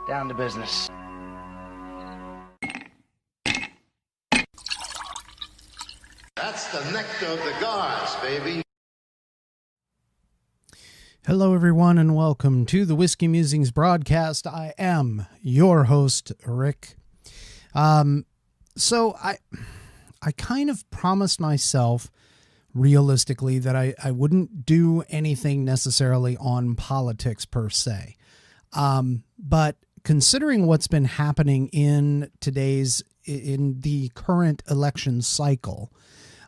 Down to business. That's the nectar of the gods, baby. Hello, everyone, and welcome to the Whiskey Musings broadcast. I am your host, Rick. So I kind of promised myself realistically that I wouldn't do anything necessarily on politics per se. But considering what's been happening in the current election cycle,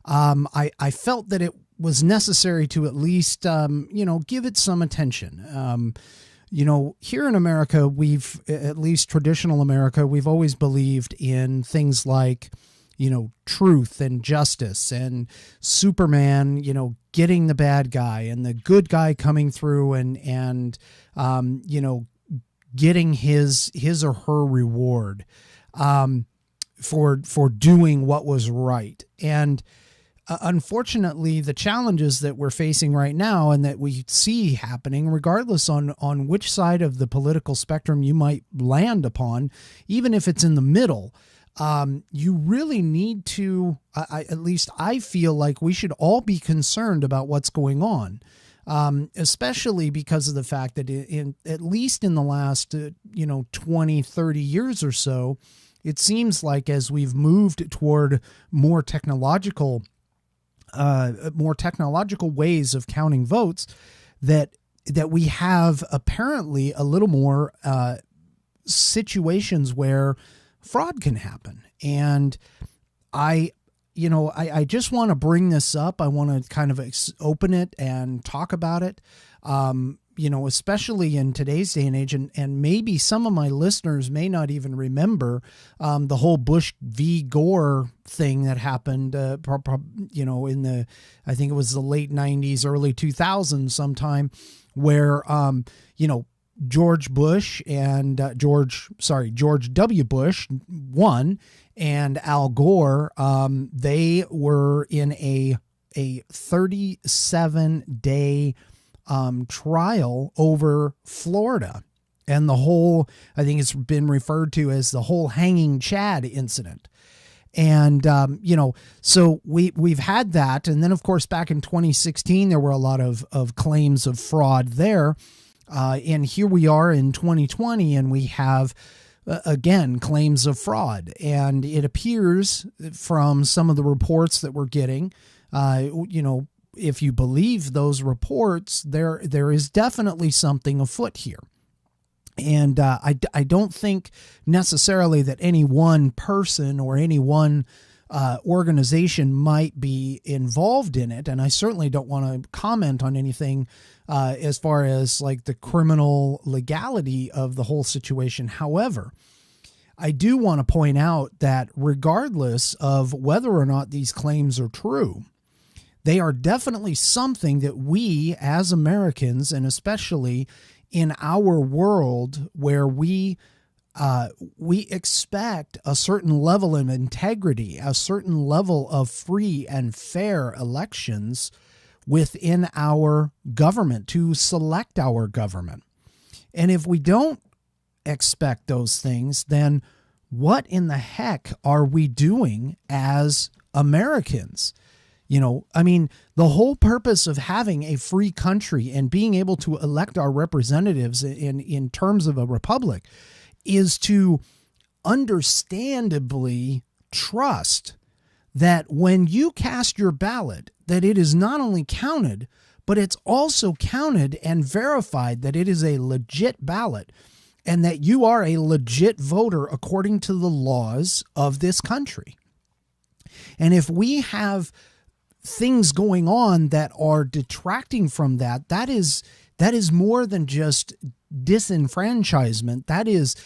I felt that it was necessary to at least, give it some attention. Here in America, at least traditional America, we've always believed in things like, truth and justice and Superman, getting the bad guy and the good guy coming through and getting his or her reward, for doing what was right. And unfortunately, the challenges that we're facing right now and that we see happening, regardless on which side of the political spectrum you might land upon, even if it's in the middle, you really need to, at least I feel like we should all be concerned about what's going on, especially because of the fact that at least in the last, 20, 30 years or so, it seems like as we've moved toward more technological ways of counting votes, that we have apparently a little more situations where fraud can happen. And I just want to bring this up. I want to kind of open it and talk about it, especially in today's day and age. And maybe some of my listeners may not even remember the whole Bush v. Gore thing that happened, in I think it was the late 90s, early 2000s sometime, where, George Bush and George W. Bush won, and Al Gore, they were in a 37-day trial over Florida, and the whole, I think it's been referred to as the whole hanging Chad incident. And, so we've had that. And then of course, back in 2016, there were a lot of claims of fraud there. And here we are in 2020, and we have, again, claims of fraud. And it appears from some of the reports that we're getting, if you believe those reports, there is definitely something afoot here. And I don't think necessarily that any one person or any one organization might be involved in it. And I certainly don't want to comment on anything as far as like the criminal legality of the whole situation. However, I do want to point out that regardless of whether or not these claims are true, they are definitely something that we as Americans, and especially in our world where we expect a certain level of integrity, a certain level of free and fair elections within our government to select our government. And if we don't expect those things, then what in the heck are we doing as Americans? The whole purpose of having a free country and being able to elect our representatives in terms of a republic is to understandably trust that when you cast your ballot, that it is not only counted, but it's also counted and verified that it is a legit ballot and that you are a legit voter according to the laws of this country. And if we have things going on that are detracting from that, that is more than just disenfranchisement. That is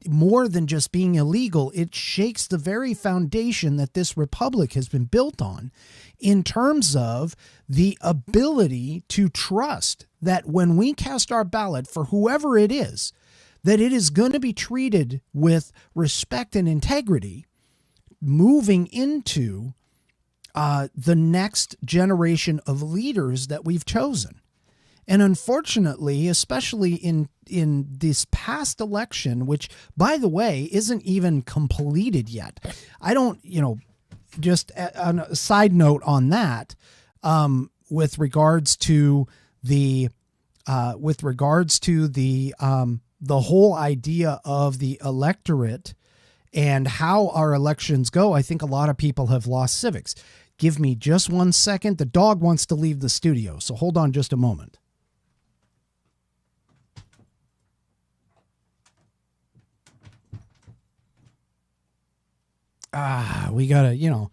more than just being illegal. It shakes the very foundation that this republic has been built on in terms of the ability to trust that when we cast our ballot for whoever it is, that it is going to be treated with respect and integrity moving into the next generation of leaders that we've chosen. And unfortunately, especially in this past election, which, by the way, isn't even completed yet. I don't, just on a side note on that, with regards to the whole idea of the electorate and how our elections go, I think a lot of people have lost civics. Give me just 1 second. The dog wants to leave the studio, so hold on just a moment. We gotta,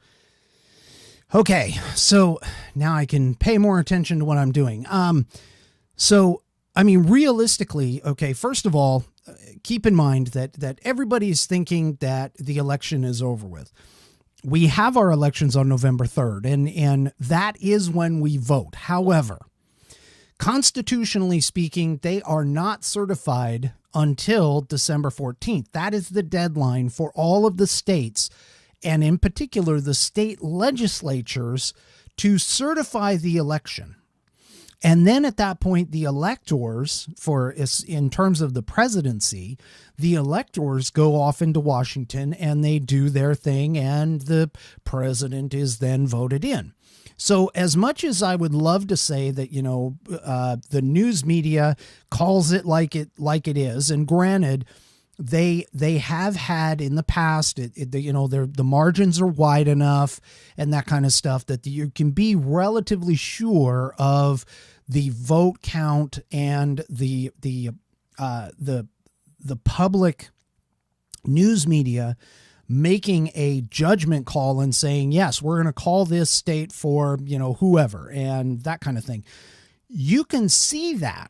okay, so now I can pay more attention to what I'm doing. Realistically, okay, first of all, keep in mind that everybody's thinking that the election is over with. We have our elections on November 3rd, and that is when we vote. However, constitutionally speaking, they are not certified until December 14th. That is the deadline for all of the states, and in particular the state legislatures, to certify the election. And then at that point, the electors, in terms of the presidency, the electors go off into Washington and they do their thing, and the president is then voted in. So as much as I would love to say that, the news media calls it like it is, and granted, they have had in the past, the margins are wide enough and that kind of stuff that you can be relatively sure of the vote count and the public news media making a judgment call and saying, yes, we're going to call this state for, whoever, and that kind of thing. You can see that.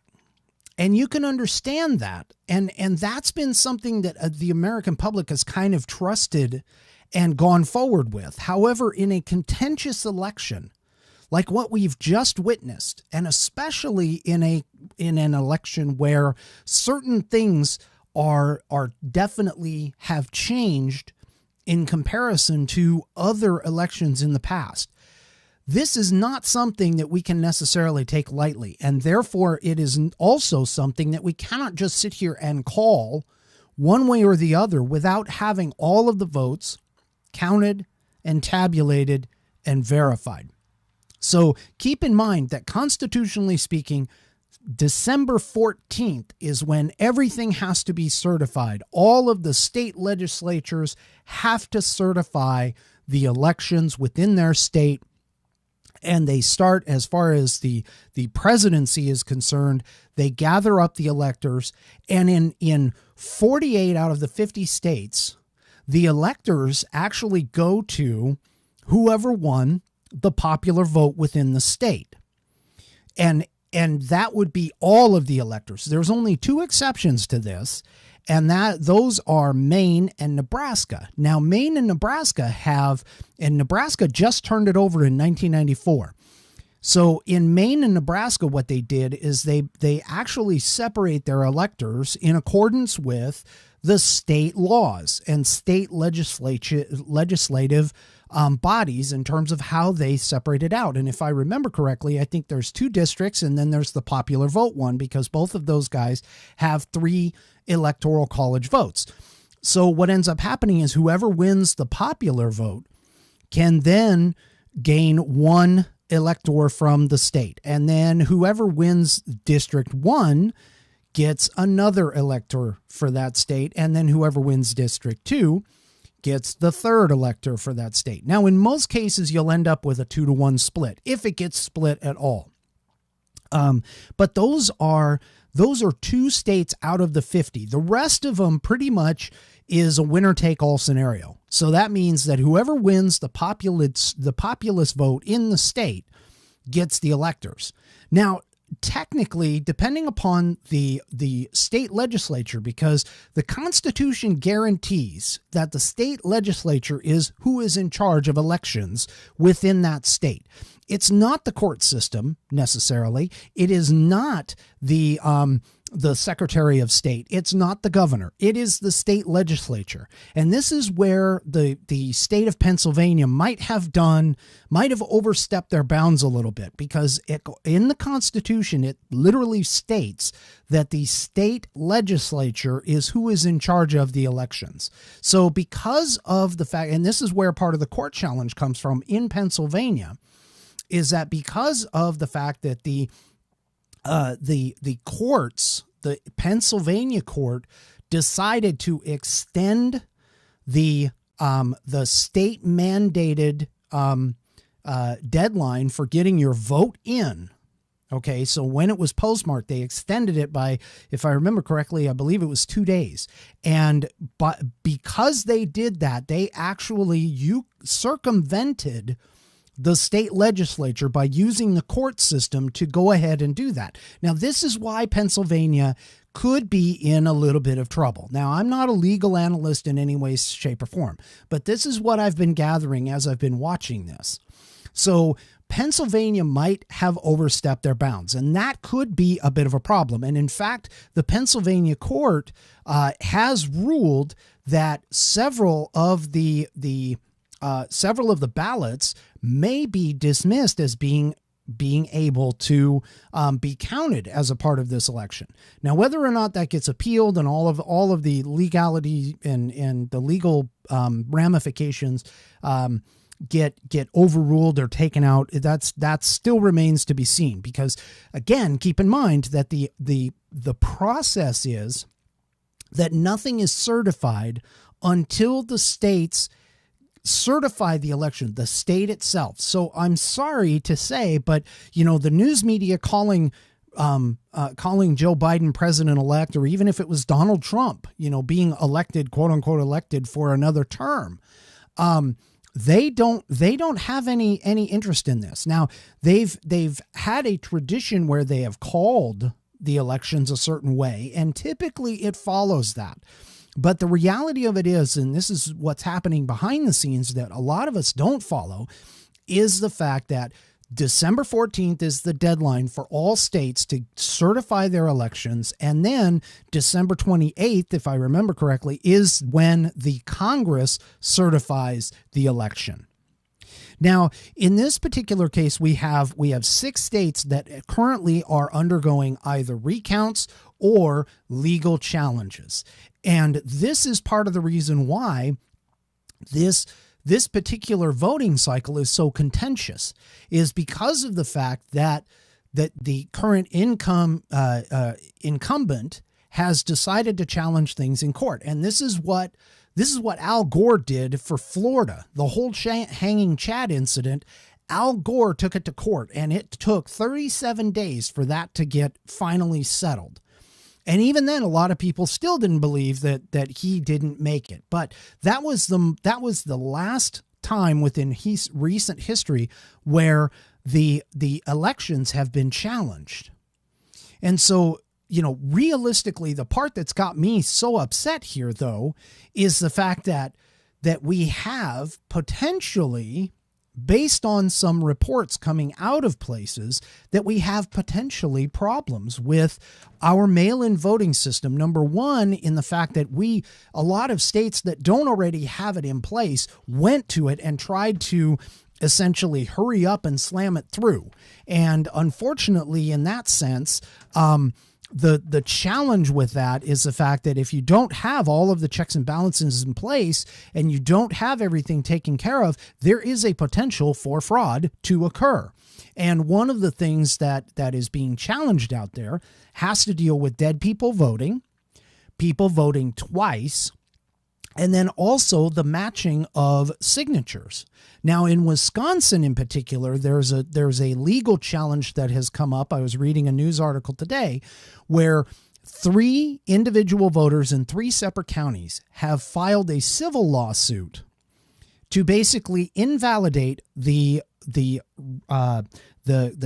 And you can understand that. And that's been something that the American public has kind of trusted and gone forward with. However, in a contentious election, like what we've just witnessed, and especially in an election where certain things are definitely have changed in comparison to other elections in the past, this is not something that we can necessarily take lightly, and therefore it is also something that we cannot just sit here and call one way or the other without having all of the votes counted and tabulated and verified. So keep in mind that constitutionally speaking, December 14th is when everything has to be certified. All of the state legislatures have to certify the elections within their state. And they start, as far as the presidency is concerned, they gather up the electors. And in 48 out of the 50 states, the electors actually go to whoever won the popular vote within the state. And that would be all of the electors. There's only two exceptions to this, and those are Maine and Nebraska. Now, Maine and Nebraska Nebraska just turned it over in 1994. So in Maine and Nebraska, what they did is they actually separate their electors in accordance with the state laws and state legislative bodies in terms of how they separate it out. And if I remember correctly, I think there's 2 districts, and then there's the popular vote one, because both of those guys have 3 electoral college votes. So what ends up happening is whoever wins the popular vote can then gain 1 elector from the state. And then whoever wins District 1 gets another elector for that state. And then whoever wins District 2 gets the 3rd elector for that state. Now, in most cases, you'll end up with a 2-to-1 split, if it gets split at all. But those are 2 states out of the 50. The rest of them pretty much is a winner-take-all scenario. So that means that whoever wins the populist vote in the state gets the electors. Now, technically, depending upon the state legislature, because the Constitution guarantees that the state legislature is who is in charge of elections within that state. It's not the court system necessarily. It is not the the Secretary of State. It's not the governor. It is the state legislature. And this is where the state of Pennsylvania might have overstepped their bounds a little bit, because in the Constitution, it literally states that the state legislature is who is in charge of the elections. So because of the fact, and this is where part of the court challenge comes from in Pennsylvania, is that because of the fact that the courts, the Pennsylvania court, decided to extend the state mandated deadline for getting your vote in. Okay, so when it was postmarked, they extended it by, if I remember correctly, I believe it was 2 days. But because they did that, they actually circumvented the state legislature by using the court system to go ahead and do that. Now, this is why Pennsylvania could be in a little bit of trouble. Now, I'm not a legal analyst in any way, shape, or form, but this is what I've been gathering as I've been watching this. So Pennsylvania might have overstepped their bounds, and that could be a bit of a problem. And in fact, the Pennsylvania court has ruled that several of the ballots may be dismissed as being able to be counted as a part of this election. Now, whether or not that gets appealed and all of the legality and the legal ramifications get overruled or taken out, that still remains to be seen. Because again, keep in mind that the process is that nothing is certified until the states certify the election, the state itself. So I'm sorry to say, but the news media calling Joe Biden president-elect, or even if it was Donald Trump, being elected, quote unquote, elected for another term, they don't have any interest in this. Now, they've had a tradition where they have called the elections a certain way, and typically it follows that. But the reality of it is, and this is what's happening behind the scenes that a lot of us don't follow, is the fact that December 14th is the deadline for all states to certify their elections. And then December 28th, if I remember correctly, is when the Congress certifies the election. Now, in this particular case, we have 6 states that currently are undergoing either recounts or legal challenges. And this is part of the reason why this particular voting cycle is so contentious, is because of the fact that the current incumbent has decided to challenge things in court. And this is what Al Gore did for Florida. The whole hanging Chad incident, Al Gore took it to court, and it took 37 days for that to get finally settled. And even then, a lot of people still didn't believe that he didn't make it. But that was the last time within recent history where the elections have been challenged. And so, realistically, the part that's got me so upset here, though, is the fact that we have potentially, based on some reports coming out of places, that we have potentially problems with our mail-in voting system. Number one, in the fact that a lot of states that don't already have it in place went to it and tried to essentially hurry up and slam it through. And unfortunately, in that sense, the challenge with that is the fact that if you don't have all of the checks and balances in place and you don't have everything taken care of, there is a potential for fraud to occur. And one of the things that is being challenged out there has to deal with dead people voting twice, and then also the matching of signatures. Now, in Wisconsin in particular, there's a legal challenge that has come up. I was reading a news article today where 3 individual voters in 3 separate counties have filed a civil lawsuit to basically invalidate the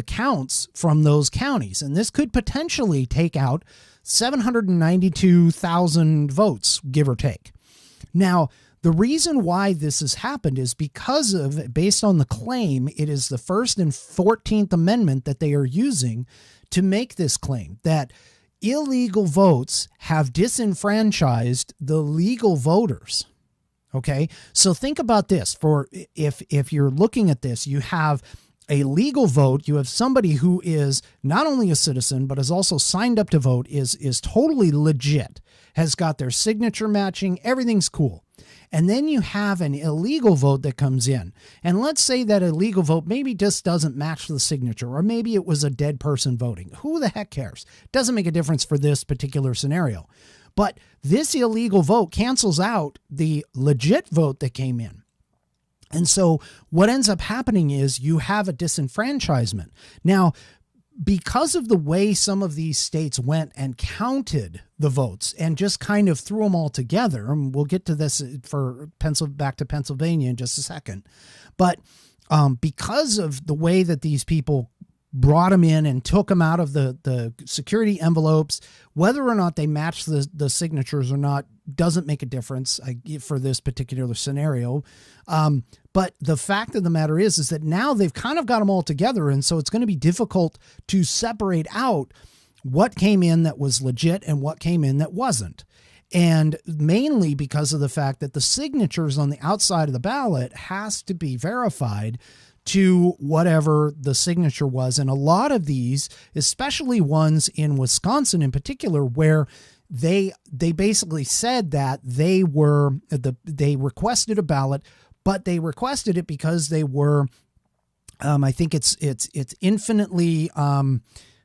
counts from those counties. And this could potentially take out 792,000 votes, give or take. Now, the reason why this has happened is because of, based on the claim, it is the First and 14th Amendment that they are using to make this claim, that illegal votes have disenfranchised the legal voters. Okay, so think about this. For if you're looking at this, you have a legal vote. You have somebody who is not only a citizen but is also signed up to vote, is totally legit, has got their signature matching, everything's cool. And then you have an illegal vote that comes in. And let's say that illegal vote maybe just doesn't match the signature, or maybe it was a dead person voting. Who the heck cares? Doesn't make a difference for this particular scenario. But this illegal vote cancels out the legit vote that came in. And so what ends up happening is you have a disenfranchisement. Now, because of the way some of these states went and counted the votes and just kind of threw them all together, and we'll get to this for back to Pennsylvania in just a second, but because of the way that these people brought them in and took them out of the security envelopes, whether or not they match the signatures or not doesn't make a difference for this particular scenario. But the fact of the matter is that now they've kind of got them all together. And so it's going to be difficult to separate out what came in that was legit and what came in that wasn't. And mainly because of the fact that the signatures on the outside of the ballot has to be verified to whatever the signature was. And a lot of these, especially ones in Wisconsin in particular, where they basically said that they requested a ballot, but they requested it because they were, I think it's infinitely,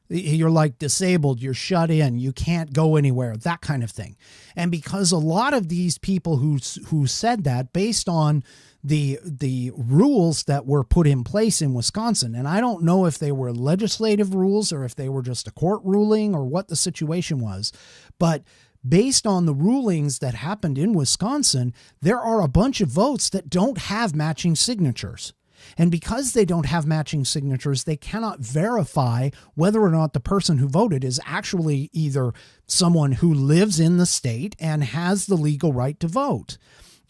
you're like disabled, you're shut in, you can't go anywhere, that kind of thing. And because a lot of these people who said that based on the rules that were put in place in Wisconsin, and I don't know if they were legislative rules or if they were just a court ruling or what the situation was, but based on the rulings that happened in Wisconsin, there are a bunch of votes that don't have matching signatures. And because they don't have matching signatures, they cannot verify whether or not the person who voted is actually either someone who lives in the state and has the legal right to vote,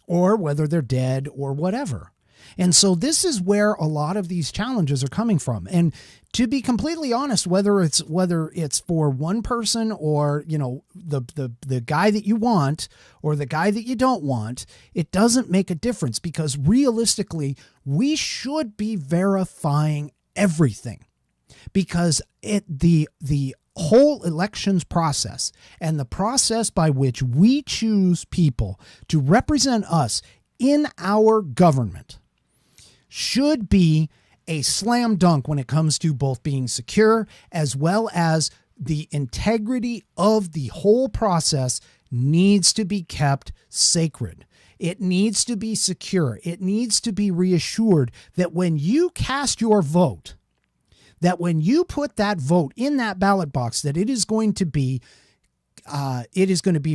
or whether they're dead or whatever. And so this is where a lot of these challenges are coming from. And to be completely honest, whether it's for one person or, you know, the guy that you want or the guy that you don't want, it doesn't make a difference, because realistically, we should be verifying everything, because the whole elections process and the process by which we choose people to represent us in our government should be a slam dunk when it comes to both being secure as well as the integrity of the whole process needs to be kept sacred. It needs to be secure. It needs to be reassured that when you cast your vote, that when you put that vote in that ballot box, that it is going to be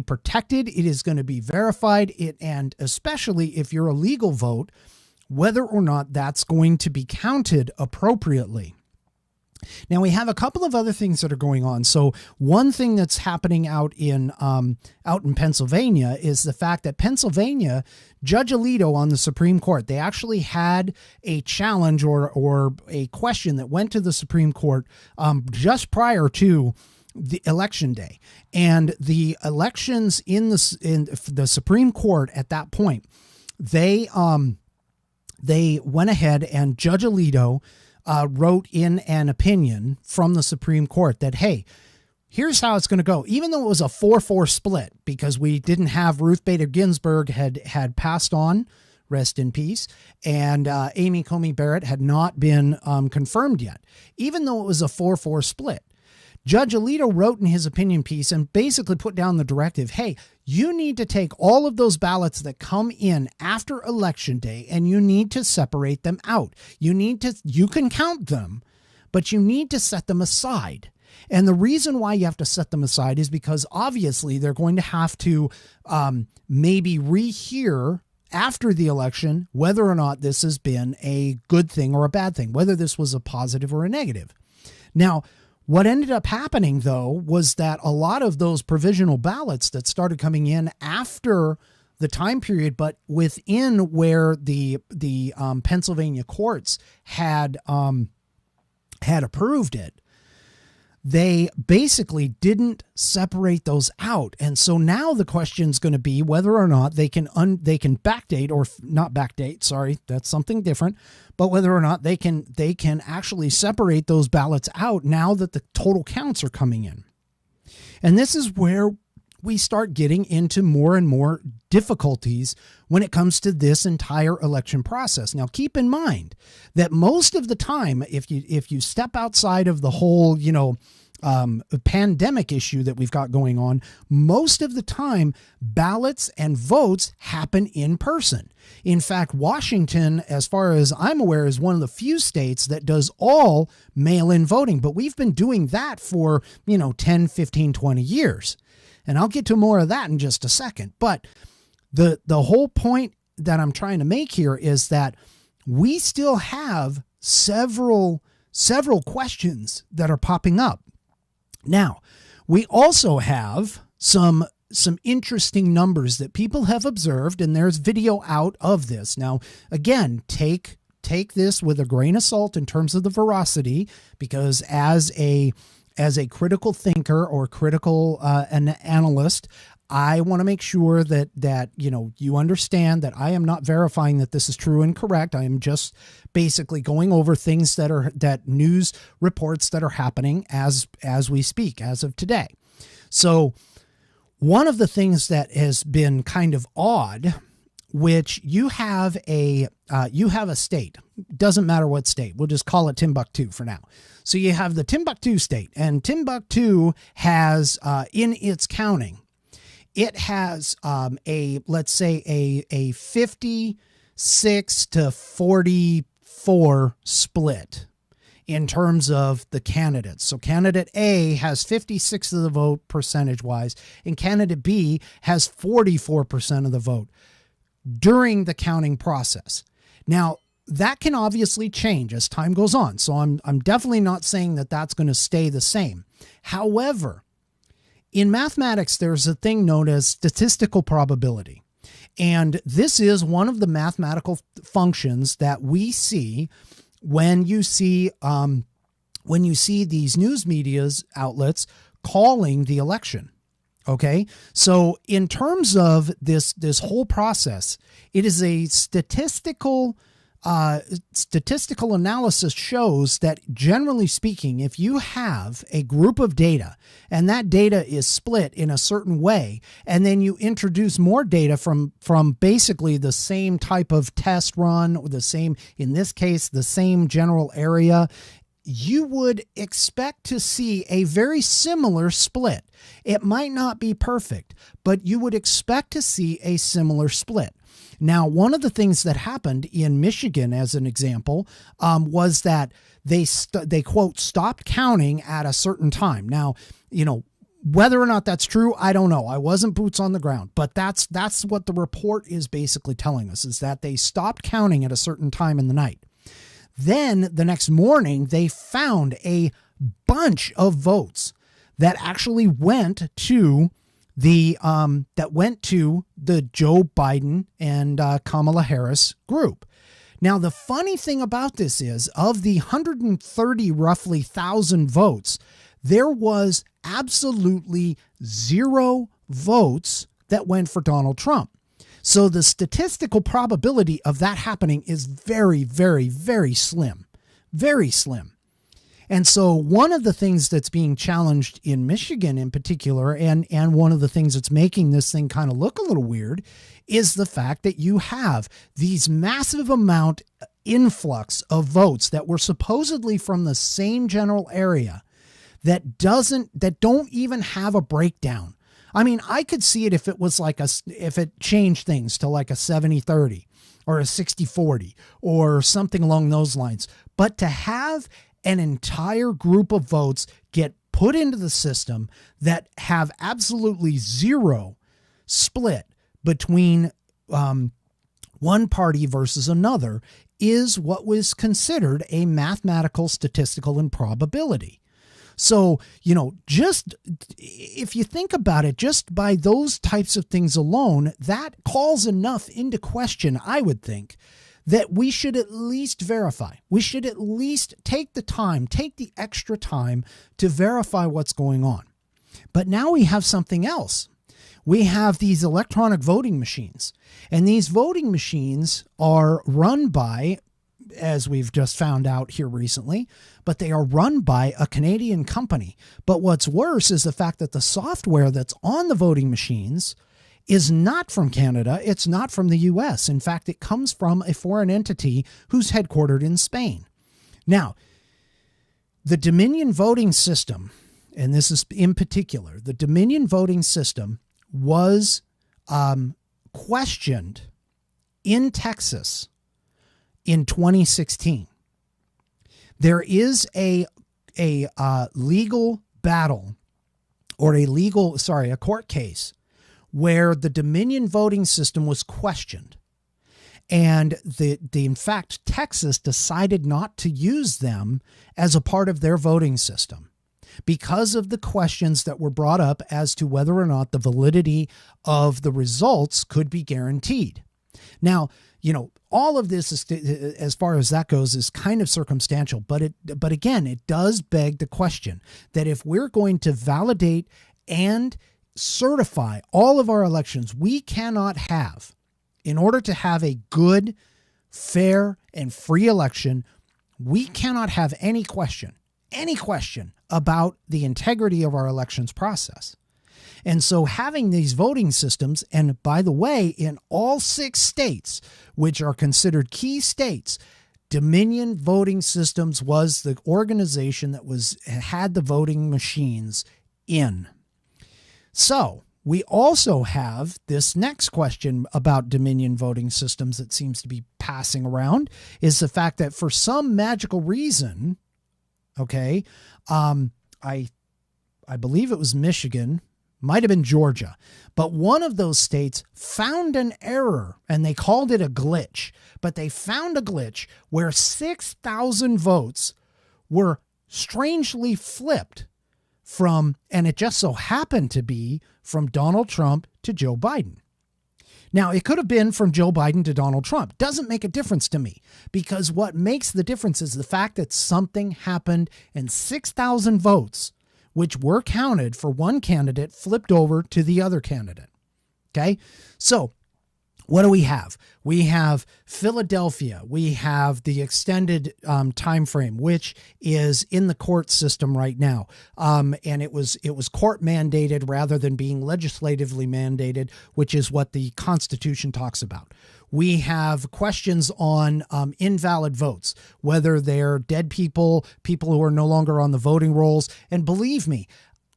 protected. It is going to be verified. And especially if you're a legal vote, whether or not that's going to be counted appropriately. Now, we have a couple of other things that are going on. So one thing that's happening out in Pennsylvania is the fact that Pennsylvania, Judge Alito on the Supreme Court, they actually had a challenge or a question that went to the Supreme Court just prior to the election day. And the elections in the Supreme Court at that point, they went ahead and Judge Alito wrote in an opinion from the Supreme Court that, hey, here's how it's going to go. Even though it was a 4-4 split, because we didn't have Ruth Bader Ginsburg had passed on, rest in peace, and Amy Coney Barrett had not been confirmed yet. Even though it was a 4-4 split, Judge Alito wrote in his opinion piece and basically put down the directive, hey, you need to take all of those ballots that come in after Election Day and you need to separate them out. You can count them, but you need to set them aside. And the reason why you have to set them aside is because obviously they're going to have to maybe rehear after the election whether or not this has been a good thing or a bad thing, whether this was a positive or a negative. Now, what ended up happening, though, was that a lot of those provisional ballots that started coming in after the time period, but within where the Pennsylvania courts had approved it, they basically didn't separate those out. And so now the question is going to be whether or not they can backdate, or not backdate, sorry, that's something different, but whether or not they can actually separate those ballots out now that the total counts are coming in. And this is where we start getting into more and more difficulties when it comes to this entire election process. Now, keep in mind that most of the time, if you step outside of the whole, pandemic issue that we've got going on, most of the time ballots and votes happen in person. In fact, Washington, as far as I'm aware, is one of the few states that does all mail-in voting, but we've been doing that for, 10, 15, 20 years. And I'll get to more of that in just a second. But the whole point that I'm trying to make here is that we still have several questions that are popping up. Now, we also have some interesting numbers that people have observed, and there's video out of this. Now, again, take this with a grain of salt in terms of the veracity, because as a critical thinker or critical an analyst, I want to make sure that you understand that I am not verifying that this is true and correct. I am just basically going over things that news reports that are happening as we speak, as of today. So one of the things that has been kind of odd, which you have a state, doesn't matter what state, we'll just call it Timbuktu for now. So you have the Timbuktu state, and Timbuktu has in its counting, it has let's say a 56 to 44 split in terms of the candidates. So candidate A has 56 of the vote percentage wise, and candidate B has 44% of the vote during the counting process. Now, that can obviously change as time goes on. So I'm definitely not saying that that's going to stay the same. However, in mathematics, there's a thing known as statistical probability. And this is one of the mathematical functions that we see when you see these news media's outlets calling the election. Okay, so in terms of this whole process, it is a statistical analysis shows that, generally speaking, if you have a group of data and that data is split in a certain way, and then you introduce more data from basically the same type of test run, or the same, in this case, the same general area, you would expect to see a very similar split. It might not be perfect, but you would expect to see a similar split. Now, one of the things that happened in Michigan, as an example, was that they quote, stopped counting at a certain time. Now, whether or not that's true, I don't know. I wasn't boots on the ground, but that's what the report is basically telling us, is that they stopped counting at a certain time in the night. Then the next morning, they found a bunch of votes that actually went to the Joe Biden and Kamala Harris group. Now, the funny thing about this is, of the 130 roughly thousand votes, there was absolutely 0 votes that went for Donald Trump. So the statistical probability of that happening is very, very, very slim, very slim. And so one of the things that's being challenged in Michigan in particular, and one of the things that's making this thing kind of look a little weird, is the fact that you have these massive amount influx of votes that were supposedly from the same general area that don't even have a breakdown. I mean, I could see it if it was if it changed things to like a 70-30 or a 60-40 or something along those lines. But to have an entire group of votes get put into the system that have absolutely 0 split between one party versus another is what was considered a mathematical, statistical improbability. So, just if you think about it, just by those types of things alone, that calls enough into question, I would think, that we should at least verify. We should at least take the extra time to verify what's going on. But now we have something else. We have these electronic voting machines, and these voting machines are run by, as we've just found out here recently, but they are run by a Canadian company. But what's worse is the fact that the software that's on the voting machines is not from Canada. It's not from the US. In fact, it comes from a foreign entity who's headquartered in Spain. Now, the Dominion voting system, and this is in particular, the Dominion voting system was questioned in Texas in 2016. There is a legal battle, or a court case where the Dominion voting system was questioned. And in fact, Texas decided not to use them as a part of their voting system because of the questions that were brought up as to whether or not the validity of the results could be guaranteed. Now, all of this is, as far as that goes, is kind of circumstantial, but again, it does beg the question that if we're going to validate and certify all of our elections, we cannot have, in order to have a good, fair, and free election, we cannot have any question about the integrity of our elections process. And so having these voting systems, and by the way, in all 6 states, which are considered key states, Dominion Voting Systems was the organization that had the voting machines in. So we also have this next question about Dominion voting systems that seems to be passing around, is the fact that for some magical reason, okay, I believe it was Michigan, might have been Georgia, but one of those states found an error, and they called it a glitch, but they found a glitch where 6,000 votes were strangely flipped from, and it just so happened to be from Donald Trump to Joe Biden. Now, it could have been from Joe Biden to Donald Trump. Doesn't make a difference to me, because what makes the difference is the fact that something happened and 6,000 votes, which were counted for one candidate, flipped over to the other candidate. Okay. So what do we have? We have Philadelphia. We have the extended time frame, which is in the court system right now. And it was court mandated rather than being legislatively mandated, which is what the Constitution talks about. We have questions on invalid votes, whether they're dead people who are no longer on the voting rolls. And believe me,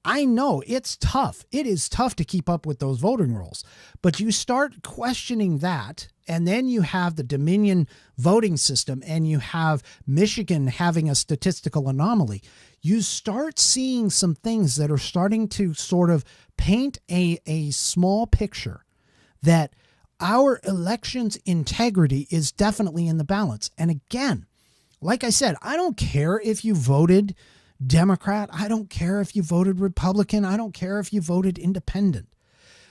I know it's tough. It is tough to keep up with those voting rolls, but you start questioning that, and then you have the Dominion voting system, and you have Michigan having a statistical anomaly. You start seeing some things that are starting to sort of paint a small picture that our elections integrity is definitely in the balance. And again, like I said, I don't care if you voted Democrat. I don't care if you voted Republican. I don't care if you voted independent.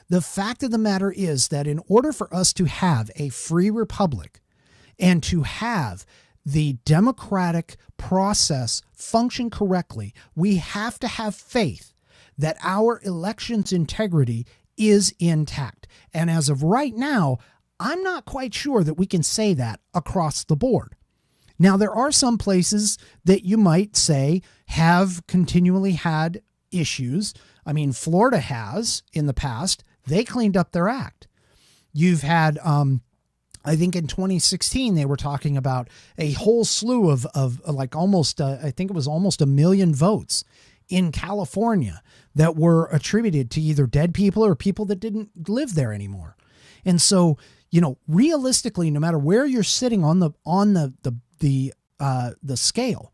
The fact of the matter is that in order for us to have a free republic and to have the democratic process function correctly, we have to have faith that our elections integrity is intact. And as of right now, I'm not quite sure that we can say that across the board. Now, there are some places that you might say have continually had issues. I mean, Florida has in the past. They cleaned up their act. You've had, I think in 2016, they were talking about a whole slew of like almost, I think it was almost 1 million votes in California that were attributed to either dead people or people that didn't live there anymore. And so, realistically, no matter where you're sitting on the scale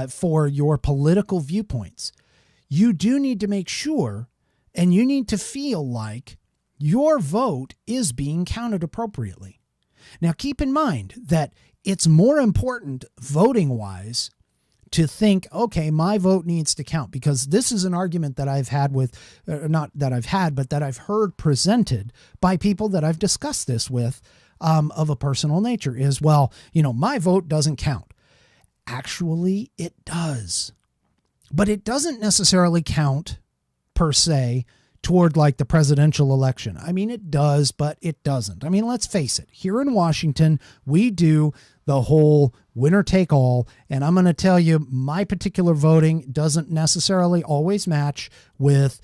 for your political viewpoints, you do need to make sure, and you need to feel like your vote is being counted appropriately. Now, keep in mind that it's more important voting-wise to think, okay, my vote needs to count, because this is an argument that I've had with, not that I've had, but that I've heard presented by people that I've discussed this with of a personal nature is, well, my vote doesn't count. Actually, it does. But it doesn't necessarily count per se toward like the presidential election. I mean, it does, but it doesn't. I mean, let's face it. Here in Washington, we do the whole winner take all. And I'm going to tell you, my particular voting doesn't necessarily always match with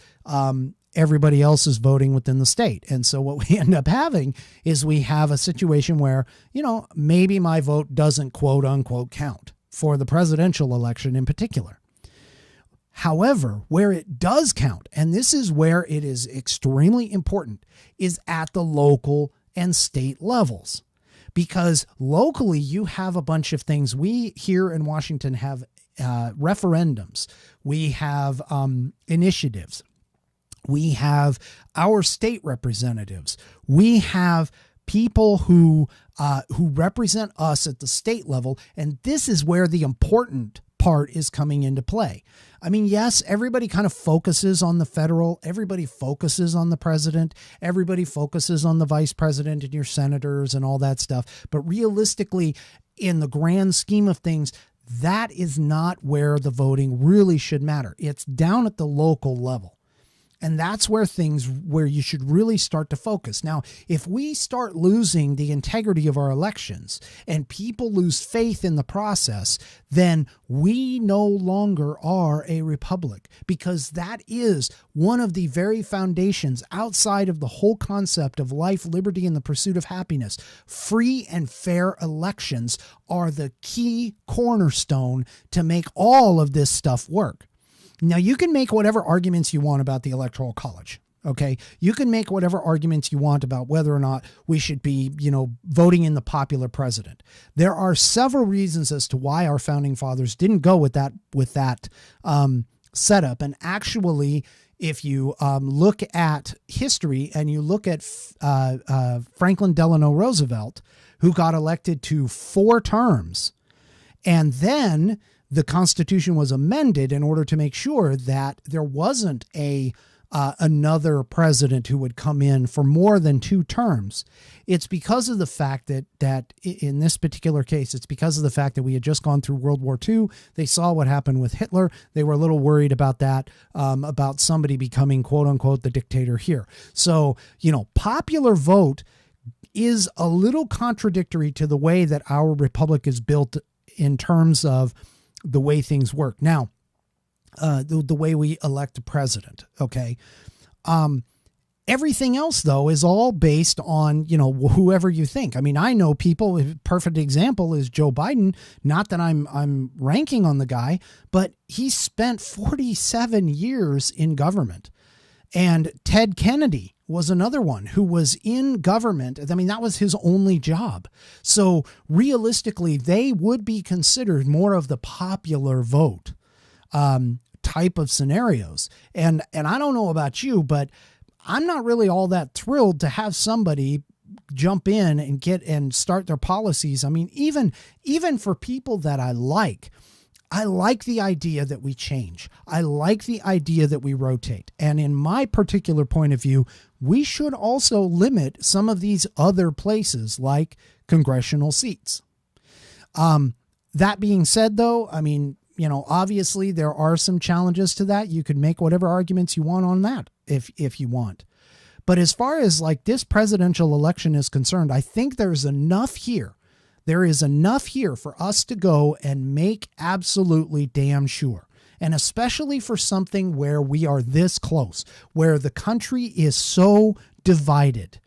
everybody else's voting within the state. And so what we end up having is we have a situation where, maybe my vote doesn't quote unquote count for the presidential election in particular. However, where it does count, and this is where it is extremely important, is at the local and state levels. Because locally, you have a bunch of things. We here in Washington have referendums. We have initiatives. We have our state representatives. We have people who represent us at the state level. And this is where the important part is coming into play. I mean, yes, everybody kind of focuses on the federal, everybody focuses on the president, everybody focuses on the vice president and your senators and all that stuff. But realistically, in the grand scheme of things, that is not where the voting really should matter. It's down at the local level. And that's where you should really start to focus. Now, if we start losing the integrity of our elections and people lose faith in the process, then we no longer are a republic, because that is one of the very foundations outside of the whole concept of life, liberty, and the pursuit of happiness. Free and fair elections are the key cornerstone to make all of this stuff work. Now, you can make whatever arguments you want about the Electoral College, okay? You can make whatever arguments you want about whether or not we should be, voting in the popular president. There are several reasons as to why our founding fathers didn't go with that setup. And actually, if you look at history and you look at Franklin Delano Roosevelt, who got elected to 4 terms, and then the Constitution was amended in order to make sure that there wasn't another president who would come in for more than 2 terms. It's because of the fact that in this particular case, it's because of the fact that we had just gone through World War II. They saw what happened with Hitler. They were a little worried about that, about somebody becoming, quote unquote, the dictator here. So, popular vote is a little contradictory to the way that our republic is built in terms of the way things work. Now, the way we elect a president, okay? Everything else, though, is all based on, whoever you think. I mean, I know people, a perfect example is Joe Biden. Not that I'm ranking on the guy, but he spent 47 years in government. And Ted Kennedy was another one who was in government. I mean, that was his only job. So realistically, they would be considered more of the popular vote type of scenarios. And I don't know about you, but I'm not really all that thrilled to have somebody jump in and start their policies. I mean, even for people that I like the idea that we change. I like the idea that we rotate. And in my particular point of view, we should also limit some of these other places like congressional seats. That being said, though, I mean, obviously there are some challenges to that. You could make whatever arguments you want on that if you want. But as far as like this presidential election is concerned, I think there's enough here. There is enough here for us to go and make absolutely damn sure. And especially for something where we are this close, where the country is so divided.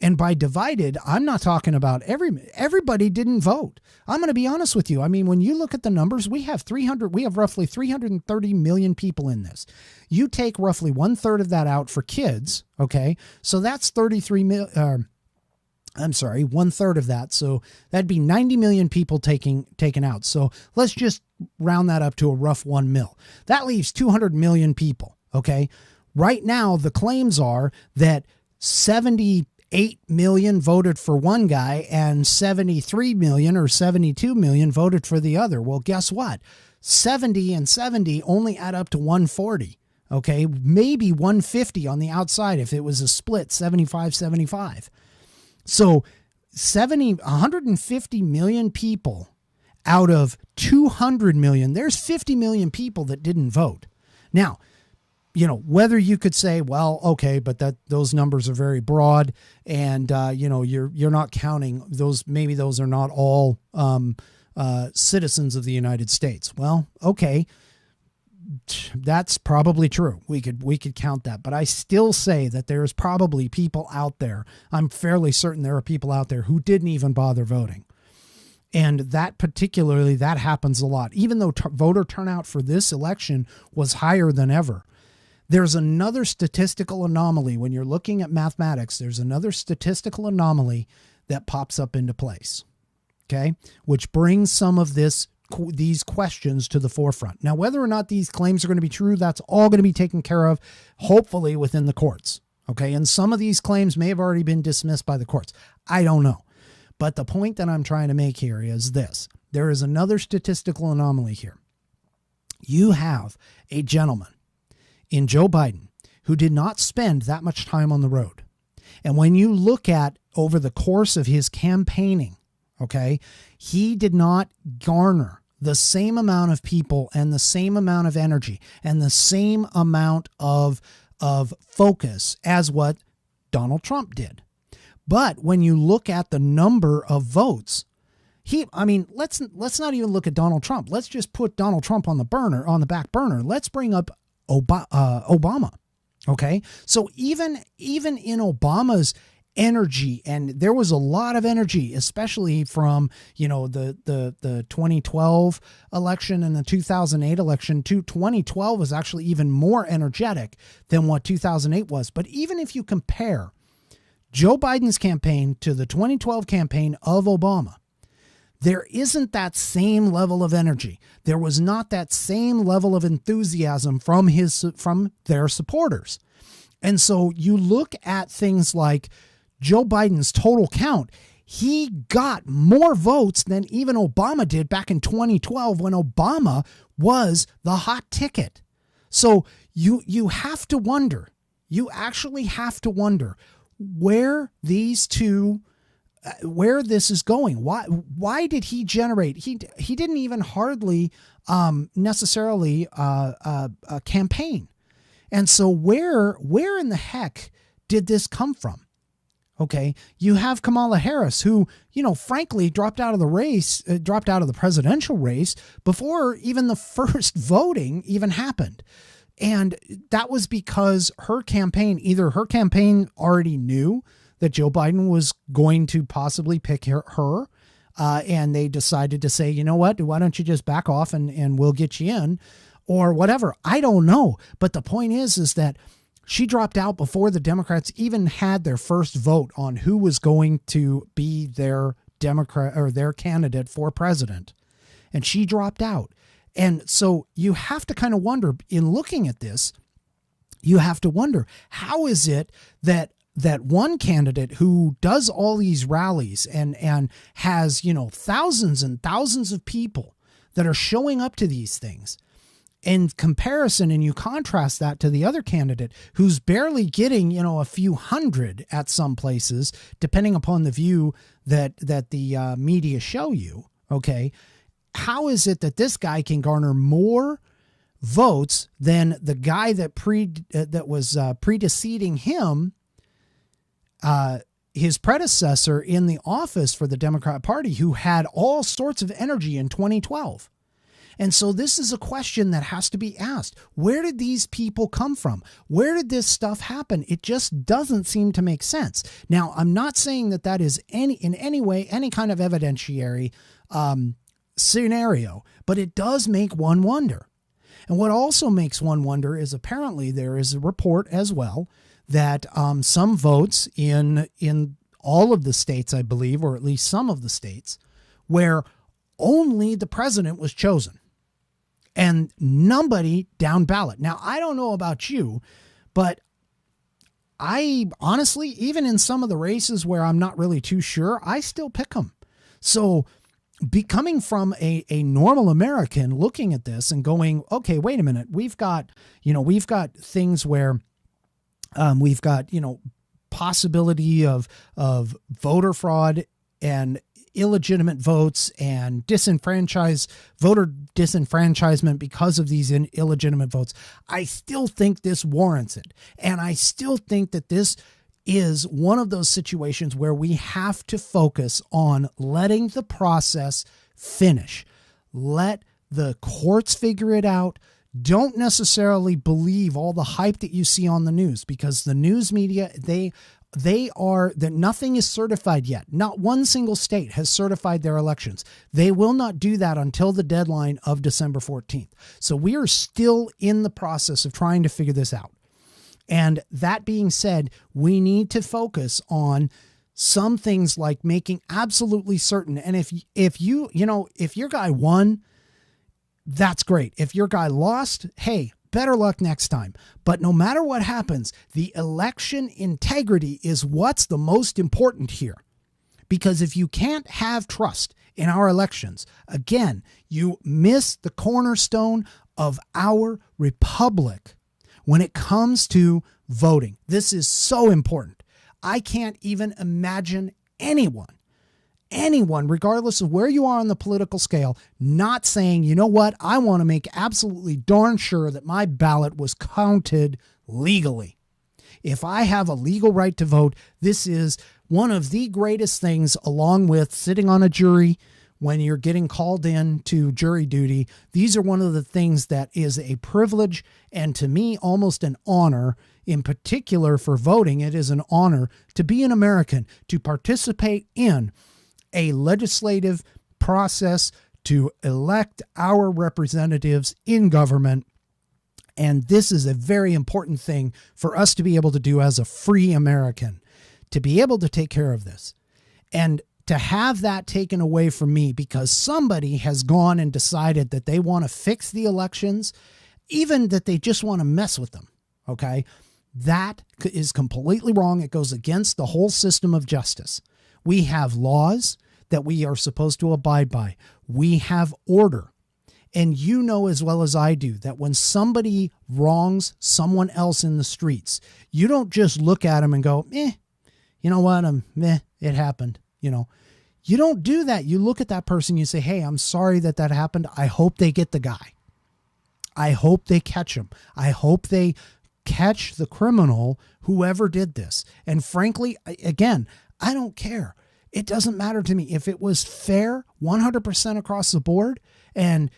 And by divided, I'm not talking about everybody didn't vote. I'm going to be honest with you. I mean, when you look at the numbers, we have roughly 330 million people in this. You take roughly 1/3 of that out for kids. Okay. So that's 1/3 of that. So that'd be 90 million people taken out. So let's just round that up to a rough 1 mil. That leaves 200 million people. Okay. Right now, the claims are that 78 million voted for one guy and 73 million or 72 million voted for the other. Well, guess what? 70 and 70 only add up to 140. Okay. Maybe 150 on the outside if it was a split 75-75. So 150 million people out of 200 million. There's 50 million people that didn't vote. Now, whether you could say, well, okay, but those numbers are very broad, and you're not counting those. Maybe those are not all citizens of the United States. Well, okay, that's probably true. We could count that, but I still say that there's probably people out there. I'm fairly certain there are people out there who didn't even bother voting. And that happens a lot. Even though voter turnout for this election was higher than ever, there's another statistical anomaly. When you're looking at mathematics, there's another statistical anomaly that pops up into place, okay, which brings some of these questions to the forefront. Now, whether or not these claims are going to be true, that's all going to be taken care of, hopefully, within the courts, okay? And some of these claims may have already been dismissed by the courts. I don't know. But the point that I'm trying to make here is this. There is another statistical anomaly here. You have a gentleman in Joe Biden who did not spend that much time on the road. And when you look at over the course of his campaigning, okay, he did not garner the same amount of people and the same amount of energy and the same amount of focus as what Donald Trump did. But when you look at the number of votes, let's not even look at Donald Trump. Let's just put Donald Trump on the back burner. Let's bring up Obama. Okay. So even in Obama's energy, and there was a lot of energy, especially from, the 2012 election and the 2008 election. 2012 was actually even more energetic than what 2008 was. But even if you compare Joe Biden's campaign to the 2012 campaign of Obama, there isn't that same level of energy. There was not that same level of enthusiasm from their supporters. And so you look at things like Joe Biden's total count. He got more votes than even Obama did back in 2012 when Obama was the hot ticket. So you have to wonder, you actually have to wonder where this is going. Why did he generate? He didn't even hardly necessarily a campaign. And so where in the heck did this come from? Okay, you have Kamala Harris, who, frankly, dropped out of the presidential race before even the first voting even happened. And that was because either her campaign already knew that Joe Biden was going to possibly pick her, and they decided to say, you know what, why don't you just back off and we'll get you in, or whatever. I don't know. But the point is that she dropped out before the Democrats even had their first vote on who was going to be their Democrat or their candidate for president. And she dropped out. And so you have to kind of wonder, in looking at this, you have to wonder, how is it that one candidate who does all these rallies and has, thousands and thousands of people that are showing up to these things, in comparison, and you contrast that to the other candidate who's barely getting, a few hundred at some places, depending upon the view that the media show you, okay? How is it that this guy can garner more votes than the guy that was preceding him, his predecessor in the office for the Democrat Party, who had all sorts of energy in 2012? And so this is a question that has to be asked. Where did these people come from? Where did this stuff happen? It just doesn't seem to make sense. Now, I'm not saying that is in any way any kind of evidentiary scenario, but it does make one wonder. And what also makes one wonder is apparently there is a report as well that some votes in all of the states, I believe, or at least some of the states, where only the president was chosen and nobody down ballot. Now, I don't know about you, but I honestly, even in some of the races where I'm not really too sure, I still pick them. So coming from a normal American looking at this and going, okay, wait a minute, we've got things where we've got, possibility of voter fraud and illegitimate votes and voter disenfranchisement because of these illegitimate votes, I still think this warrants it. And I still think that this is one of those situations where we have to focus on letting the process finish. Let the courts figure it out. Don't necessarily believe all the hype that you see on the news, because the news media, that nothing is certified yet. Not one single state has certified their elections. They will not do that until the deadline of December 14th. So we are still in the process of trying to figure this out. And that being said, we need to focus on some things like making absolutely certain. And if your guy won, that's great. If your guy lost, hey, better luck next time. But no matter what happens, the election integrity is what's the most important here. Because if you can't have trust in our elections, again, you miss the cornerstone of our republic when it comes to voting. This is so important. I can't even imagine anyone, regardless of where you are on the political scale, not saying, you know what, I want to make absolutely darn sure that my ballot was counted legally. If I have a legal right to vote, this is one of the greatest things, along with sitting on a jury when you're getting called in to jury duty. These are one of the things that is a privilege, and to me, almost an honor. In particular for voting, it is an honor to be an American, to participate in a legislative process to elect our representatives in government. And this is a very important thing for us to be able to do as a free American, to be able to take care of this. And to have that taken away from me because somebody has gone and decided that they want to fix the elections, even that they just want to mess with them, okay? That is completely wrong. It goes against the whole system of justice. We have laws that we are supposed to abide by. We have order. And you know as well as I do that when somebody wrongs someone else in the streets, you don't just look at them and go, you know what, it happened. You don't do that. You look at that person, you say, hey, I'm sorry that happened. I hope they get the guy. I hope they catch him. I hope they catch the criminal, whoever did this. And frankly, again, I don't care. It doesn't matter to me. If it was fair 100% across the board and,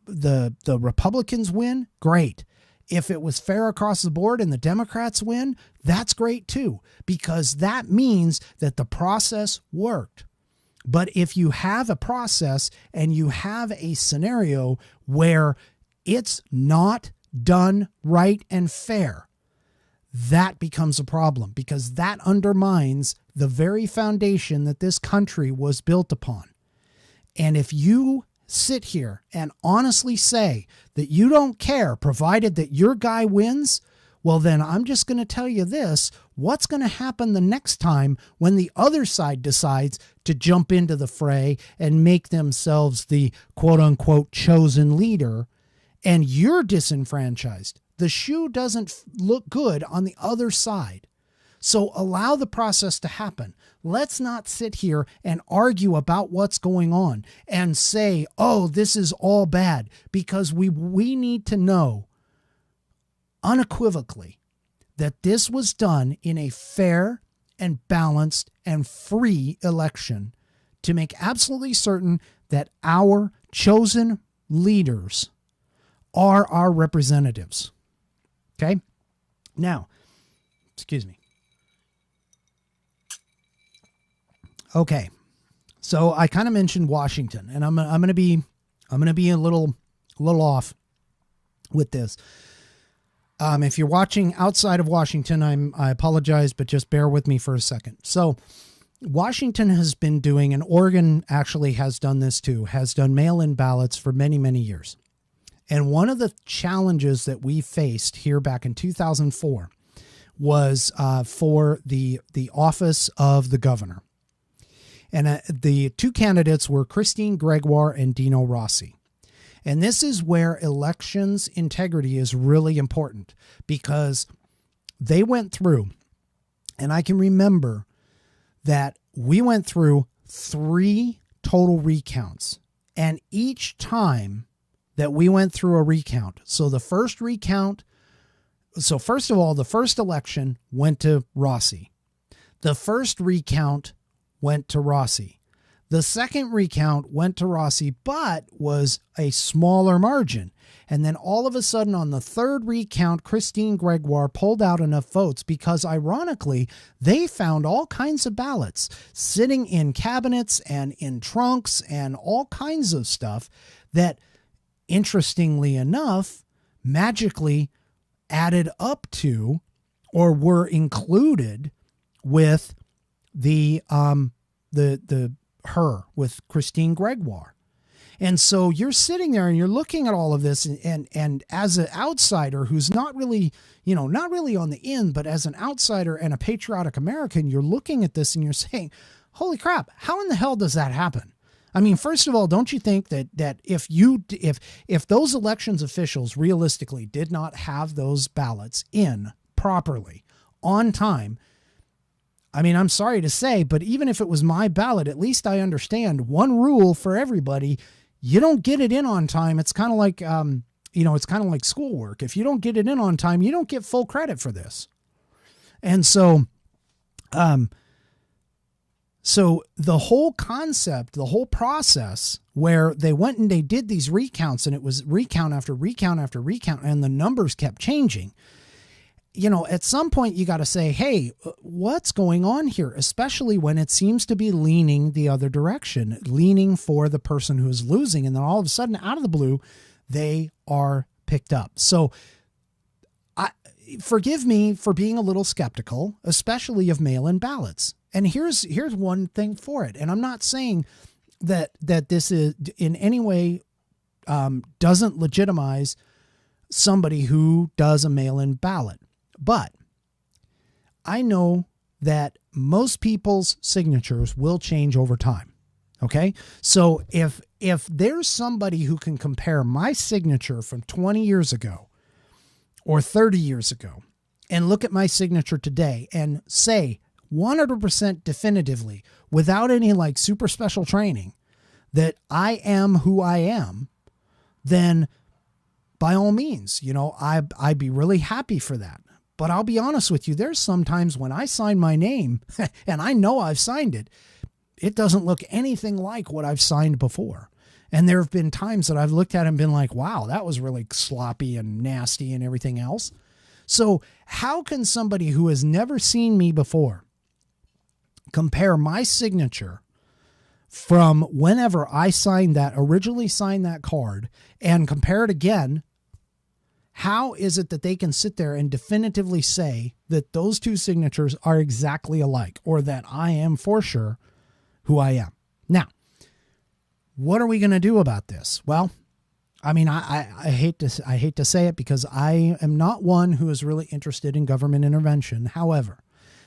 the Republicans win, great. If it was fair across the board and the Democrats win, that's great too, because that means that the process worked. But if you have a process and you have a scenario where it's not done right and fair, that becomes a problem, because that undermines the very foundation that this country was built upon. And if you sit here and honestly say that you don't care, provided that your guy wins, well, then I'm just going to tell you this. What's going to happen the next time when the other side decides to jump into the fray and make themselves the quote unquote chosen leader and you're disenfranchised? The shoe doesn't look good on the other side. So allow the process to happen. Let's not sit here and argue about what's going on and say, oh, this is all bad, because we need to know unequivocally that this was done in a fair and balanced and free election to make absolutely certain that our chosen leaders are our representatives. Okay? Now, excuse me. Okay. So I kind of mentioned Washington, and I'm going to be a little off with this. If you're watching outside of Washington, I apologize, but just bear with me for a second. So Washington has been doing, and Oregon actually has done this too, has done mail-in ballots for many, many years. And one of the challenges that we faced here back in 2004 was for the office of the governor. And the two candidates were Christine Gregoire and Dino Rossi. And this is where elections integrity is really important, because they went through, and I can remember that we went through 3 total recounts. And each time that we went through a recount, so the first recount, so first of all, the first election went to Rossi. The first recount went to Rossi. The second recount went to Rossi, but was a smaller margin. And then all of a sudden on the third recount, Christine Gregoire pulled out enough votes because ironically, they found all kinds of ballots sitting in cabinets and in trunks and all kinds of stuff that, interestingly enough, magically added up to or were included with with Christine Gregoire. And so you're sitting there and you're looking at all of this and as an outsider who's not really, not really on the in, but as an outsider and a patriotic American, you're looking at this and you're saying, holy crap, how in the hell does that happen? I mean, first of all, don't you think that if those elections officials realistically did not have those ballots in properly on time, I mean, I'm sorry to say, but even if it was my ballot, at least I understand one rule for everybody. You don't get it in on time. It's kind of like, it's kind of like schoolwork. If you don't get it in on time, you don't get full credit for this. And so, so the whole concept, the whole process where they went and they did these recounts and it was recount after recount after recount and the numbers kept changing. At some point you got to say, hey, what's going on here? Especially when it seems to be leaning the other direction, leaning for the person who is losing. And then all of a sudden, out of the blue, they are picked up. So forgive me for being a little skeptical, especially of mail-in ballots. And here's one thing for it. And I'm not saying that this is in any way doesn't legitimize somebody who does a mail-in ballot. But I know that most people's signatures will change over time. Okay. So if there's somebody who can compare my signature from 20 years ago or 30 years ago and look at my signature today and say 100% definitively without any like super special training that I am who I am, then by all means, I'd be really happy for that. But I'll be honest with you, there's sometimes when I sign my name and I know I've signed it, it doesn't look anything like what I've signed before. And there have been times that I've looked at it and been like, wow, that was really sloppy and nasty and everything else. So how can somebody who has never seen me before compare my signature from whenever I originally signed that card and compare it again? How is it that they can sit there and definitively say that those two signatures are exactly alike or that I am for sure who I am? Now, what are we going to do about this? Well, I mean, I hate to say it because I am not one who is really interested in government intervention. However,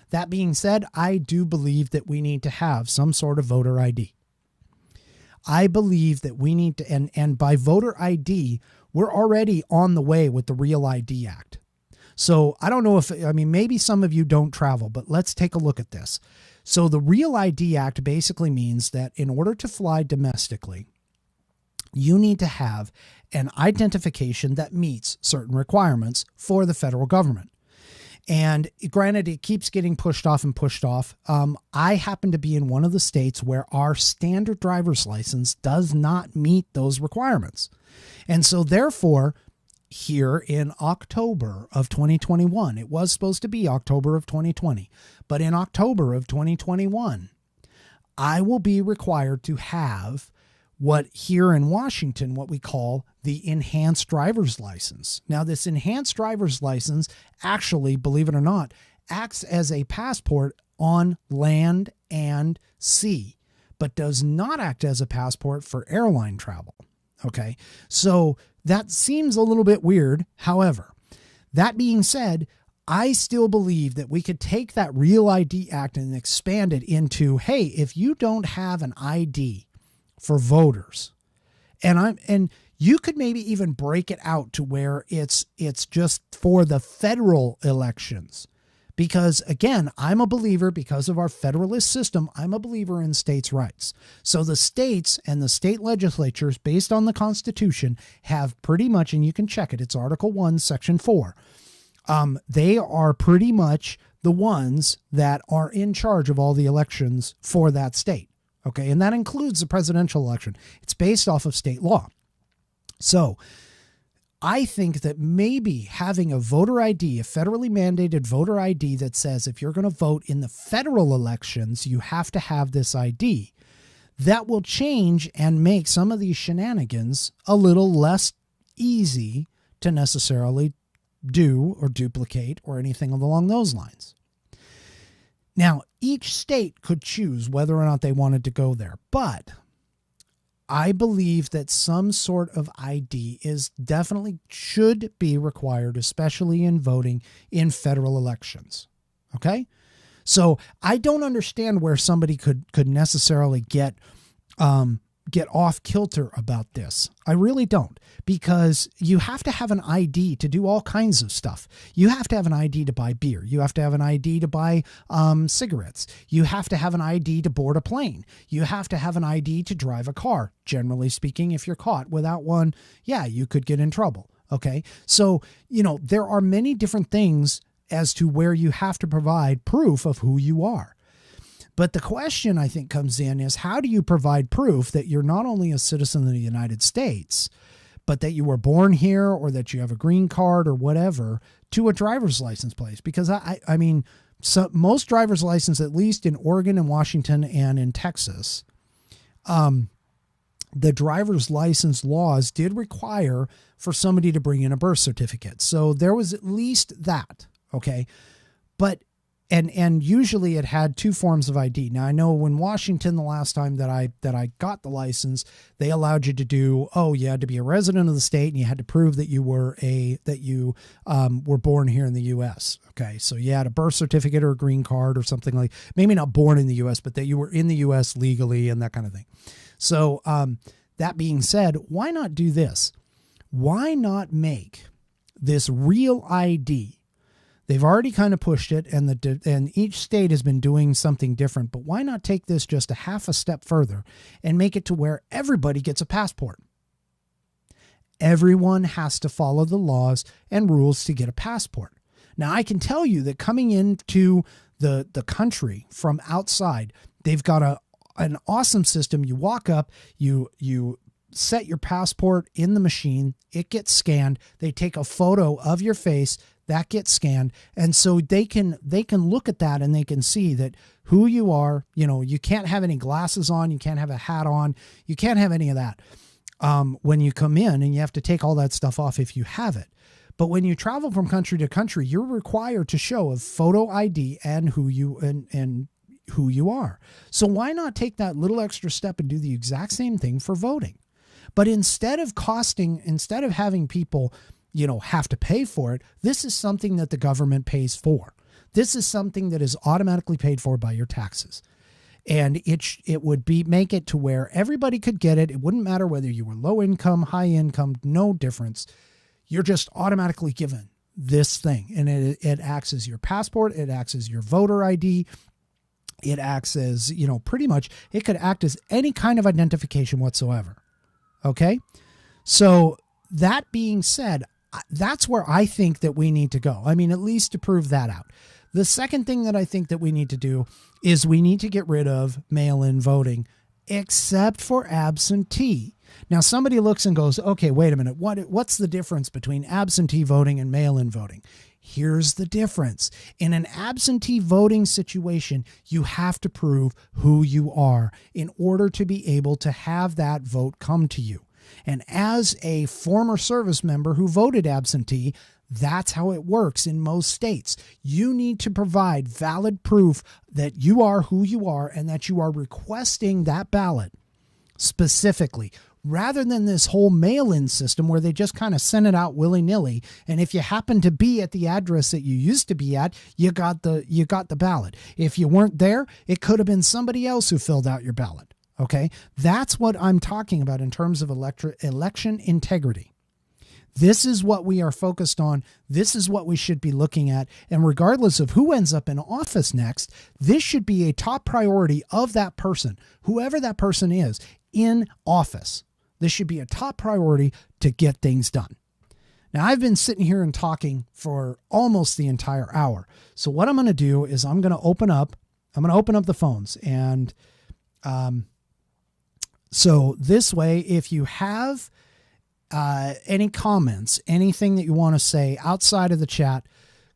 that being said, I do believe that we need to have some sort of voter ID. I believe that we need to, and by voter ID, we're already on the way with the Real ID Act. So I don't know maybe some of you don't travel, but let's take a look at this. So the Real ID Act basically means that in order to fly domestically, you need to have an identification that meets certain requirements for the federal government. And granted, it keeps getting pushed off and pushed off. I happen to be in one of the states where our standard driver's license does not meet those requirements. And so therefore, here in October of 2021, it was supposed to be October of 2020, but in October of 2021, I will be required to have what here in Washington, what we call the enhanced driver's license. Now, this enhanced driver's license actually, believe it or not, acts as a passport on land and sea, but does not act as a passport for airline travel. Okay, so that seems a little bit weird. However, that being said, I still believe that we could take that Real ID Act and expand it into, hey, if you don't have an ID for voters, and you could maybe even break it out to where it's just for the federal elections, Because again, I'm a believer, because of our federalist system, I'm a believer in states' rights. So the states and the state legislatures, based on the Constitution, have pretty much, and you can check it, it's Article 1, Section 4. They are pretty much the ones that are in charge of all the elections for that state. Okay, and that includes the presidential election. It's based off of state law. So I think that maybe having a voter ID, a federally mandated voter ID that says if you're going to vote in the federal elections, you have to have this ID, that will change and make some of these shenanigans a little less easy to necessarily do or duplicate or anything along those lines. Now, each state could choose whether or not they wanted to go there, but I believe that some sort of ID is definitely should be required, especially in voting in federal elections. Okay? So I don't understand where somebody could necessarily get off kilter about this. I really don't, because you have to have an ID to do all kinds of stuff. You have to have an ID to buy beer. You have to have an ID to buy cigarettes. You have to have an ID to board a plane. You have to have an ID to drive a car. Generally speaking, if you're caught without one, yeah, you could get in trouble. Okay. So, there are many different things as to where you have to provide proof of who you are. But the question, I think, comes in is, how do you provide proof that you're not only a citizen of the United States, but that you were born here or that you have a green card or whatever to a driver's license place? Because I mean, so most driver's license, at least in Oregon and Washington and in Texas, the driver's license laws did require for somebody to bring in a birth certificate. So there was at least that. Okay. But And usually it had two forms of ID. Now I know in Washington, the last time that I got the license, they allowed you to do, you had to be a resident of the state and you had to prove that you were were born here in the U.S. Okay, so you had a birth certificate or a green card or something like, maybe not born in the U.S., but that you were in the U.S. legally and that kind of thing. So that being said, why not do this? Why not make this real ID? They've already kind of pushed it, and each state has been doing something different. But why not take this just a half a step further and make it to where everybody gets a passport? Everyone has to follow the laws and rules to get a passport. Now, I can tell you that coming into the country from outside, they've got an awesome system. You walk up, you set your passport in the machine, it gets scanned, they take a photo of your face, that gets scanned, and so they can look at that and they can see that who you are. You can't have any glasses on, you can't have a hat on, you can't have any of that when you come in, and you have to take all that stuff off if you have it. But when you travel from country to country, you're required to show a photo ID and who you are. So why not take that little extra step and do the exact same thing for voting? But instead of having people have to pay for it, this is something that the government pays for. This is something that is automatically paid for by your taxes. And it would make it to where everybody could get it. It wouldn't matter whether you were low income, high income, no difference. You're just automatically given this thing. And it acts as your passport. It acts as your voter ID. It acts as, pretty much, it could act as any kind of identification whatsoever. Okay? So that being said, that's where I think that we need to go. I mean, at least to prove that out. The second thing that I think that we need to do is we need to get rid of mail-in voting, except for absentee. Now, somebody looks and goes, okay, wait a minute. What's the difference between absentee voting and mail-in voting? Here's the difference. In an absentee voting situation, you have to prove who you are in order to be able to have that vote come to you. And as a former service member who voted absentee, that's how it works in most states. You need to provide valid proof that you are who you are and that you are requesting that ballot specifically, rather than this whole mail-in system where they just kind of send it out willy-nilly. And if you happen to be at the address that you used to be at, you got the ballot. If you weren't there, it could have been somebody else who filled out your ballot. Okay, that's what I'm talking about in terms of election integrity. This is what we are focused on. This is what we should be looking at. And regardless of who ends up in office next, this should be a top priority of that person, whoever that person is in office. This should be a top priority to get things done. Now, I've been sitting here and talking for almost the entire hour. So what I'm going to do is I'm going to open up the phones. And so this way, if you have any comments, anything that you want to say outside of the chat,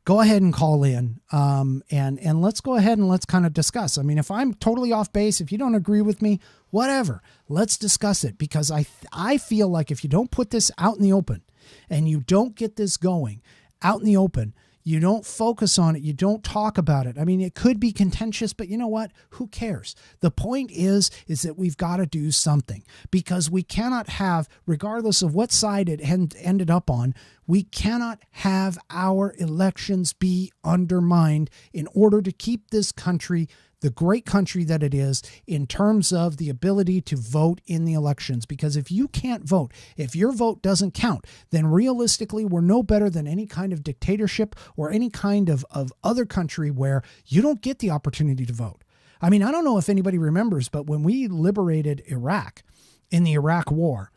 go ahead and call in, and let's go ahead and let's kind of discuss. I mean, if I'm totally off base, if you don't agree with me, whatever, let's discuss it, because I feel like if you don't put this out in the open and you don't get this going out in the open, you don't focus on it, you don't talk about it. I mean, it could be contentious, but you know what? Who cares? The point is that we've got to do something, because we cannot have, regardless of what side it ended up on, we cannot have our elections be undermined in order to keep this country, the great country that it is, in terms of the ability to vote in the elections. Because if you can't vote, if your vote doesn't count, then realistically, we're no better than any kind of dictatorship or any kind of other country where you don't get the opportunity to vote. I mean, I don't know if anybody remembers, but when we liberated Iraq in the Iraq War,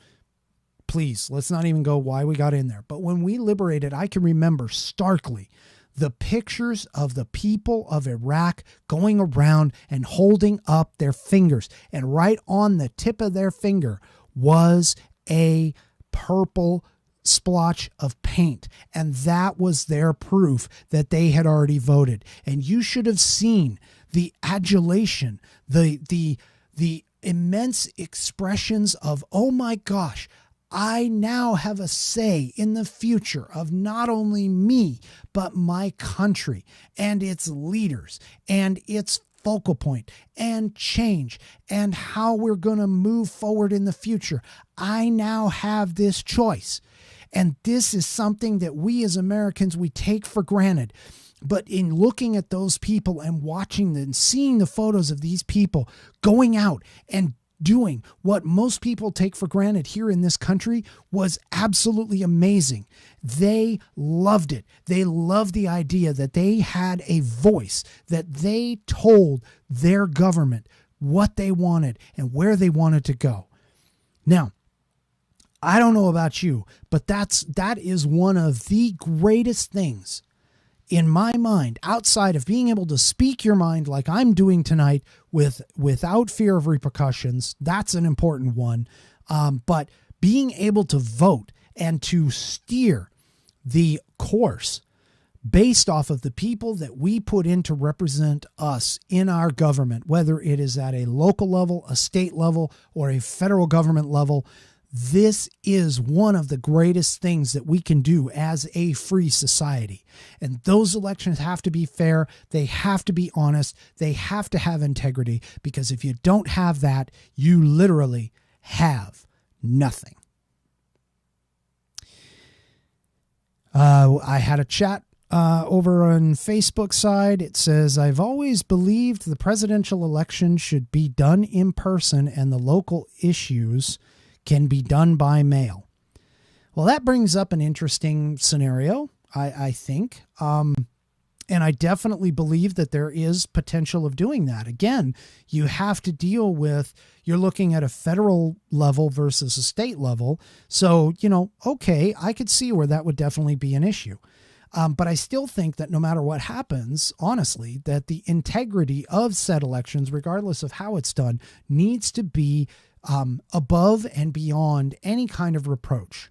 please, let's not even go why we got in there. But when we liberated, I can remember starkly the pictures of the people of Iraq going around and holding up their fingers. And right on the tip of their finger was a purple splotch of paint. And that was their proof that they had already voted. And you should have seen the adulation, the immense expressions of, oh my gosh, I now have a say in the future of not only me, but my country and its leaders and its focal point and change and how we're going to move forward in the future. I now have this choice. And this is something that we as Americans, we take for granted. But in looking at those people and watching them, seeing the photos of these people going out and doing what most people take for granted here in this country was absolutely amazing. They loved it. They loved the idea that they had a voice, that they told their government what they wanted and where they wanted to go. Now, I don't know about you, but that is one of the greatest things in my mind, outside of being able to speak your mind like I'm doing tonight without fear of repercussions. That's an important one. But being able to vote and to steer the course based off of the people that we put in to represent us in our government, whether it is at a local level, a state level, or a federal government level, this is one of the greatest things that we can do as a free society. And those elections have to be fair. They have to be honest. They have to have integrity, because if you don't have that, you literally have nothing. I had a chat over on Facebook side. It says, I've always believed the presidential election should be done in person and the local issues can be done by mail. Well, that brings up an interesting scenario, I think. And I definitely believe that there is potential of doing that. Again, you have to deal with, you're looking at a federal level versus a state level. So, okay, I could see where that would definitely be an issue. But I still think that no matter what happens, honestly, that the integrity of said elections, regardless of how it's done, needs to be above and beyond any kind of reproach.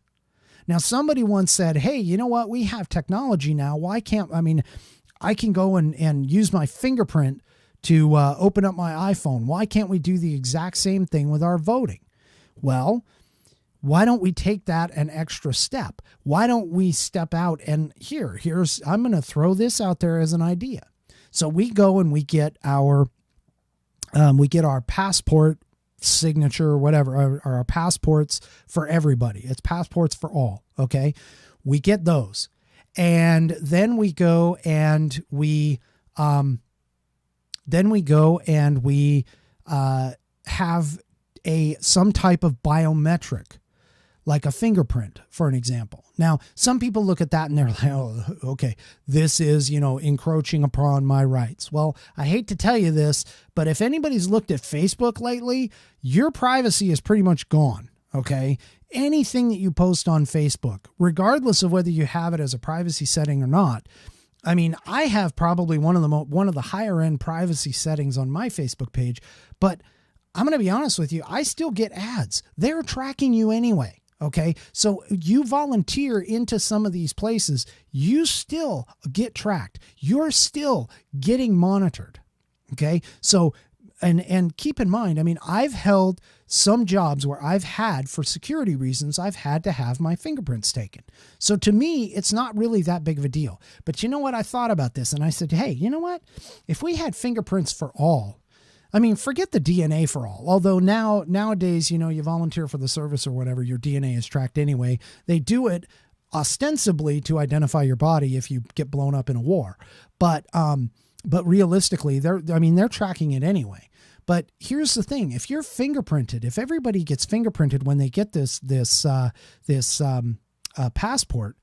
Now, somebody once said, hey, you know what? We have technology now. Why can't, I can go and use my fingerprint to open up my iPhone. Why can't we do the exact same thing with our voting? Well, why don't we take that an extra step? Why don't we step out and I'm going to throw this out there as an idea. So we go and we get our passport signature or whatever, our passports for everybody. It's passports for all. Okay. We get those. And then we go and we have some type of biometric, like a fingerprint, for an example. Now, some people look at that and they're like, oh, okay, this is, encroaching upon my rights. Well, I hate to tell you this, but if anybody's looked at Facebook lately, your privacy is pretty much gone, okay? Anything that you post on Facebook, regardless of whether you have it as a privacy setting or not, I mean, I have probably one of the higher end privacy settings on my Facebook page, but I'm going to be honest with you, I still get ads. They're tracking you anyway. Okay, so you volunteer into some of these places, you still get tracked. You're still getting monitored. Okay, so and keep in mind, I mean, I've held some jobs where I've had, for security reasons, I've had to have my fingerprints taken. So to me, it's not really that big of a deal. But you know what? I thought about this and I said, hey, you know what? If we had fingerprints for all, I mean, forget the DNA for all. Although nowadays, you volunteer for the service or whatever, your DNA is tracked anyway. They do it ostensibly to identify your body if you get blown up in a war. But realistically, they're tracking it anyway. But here's the thing: if you're fingerprinted, if everybody gets fingerprinted when they get this passport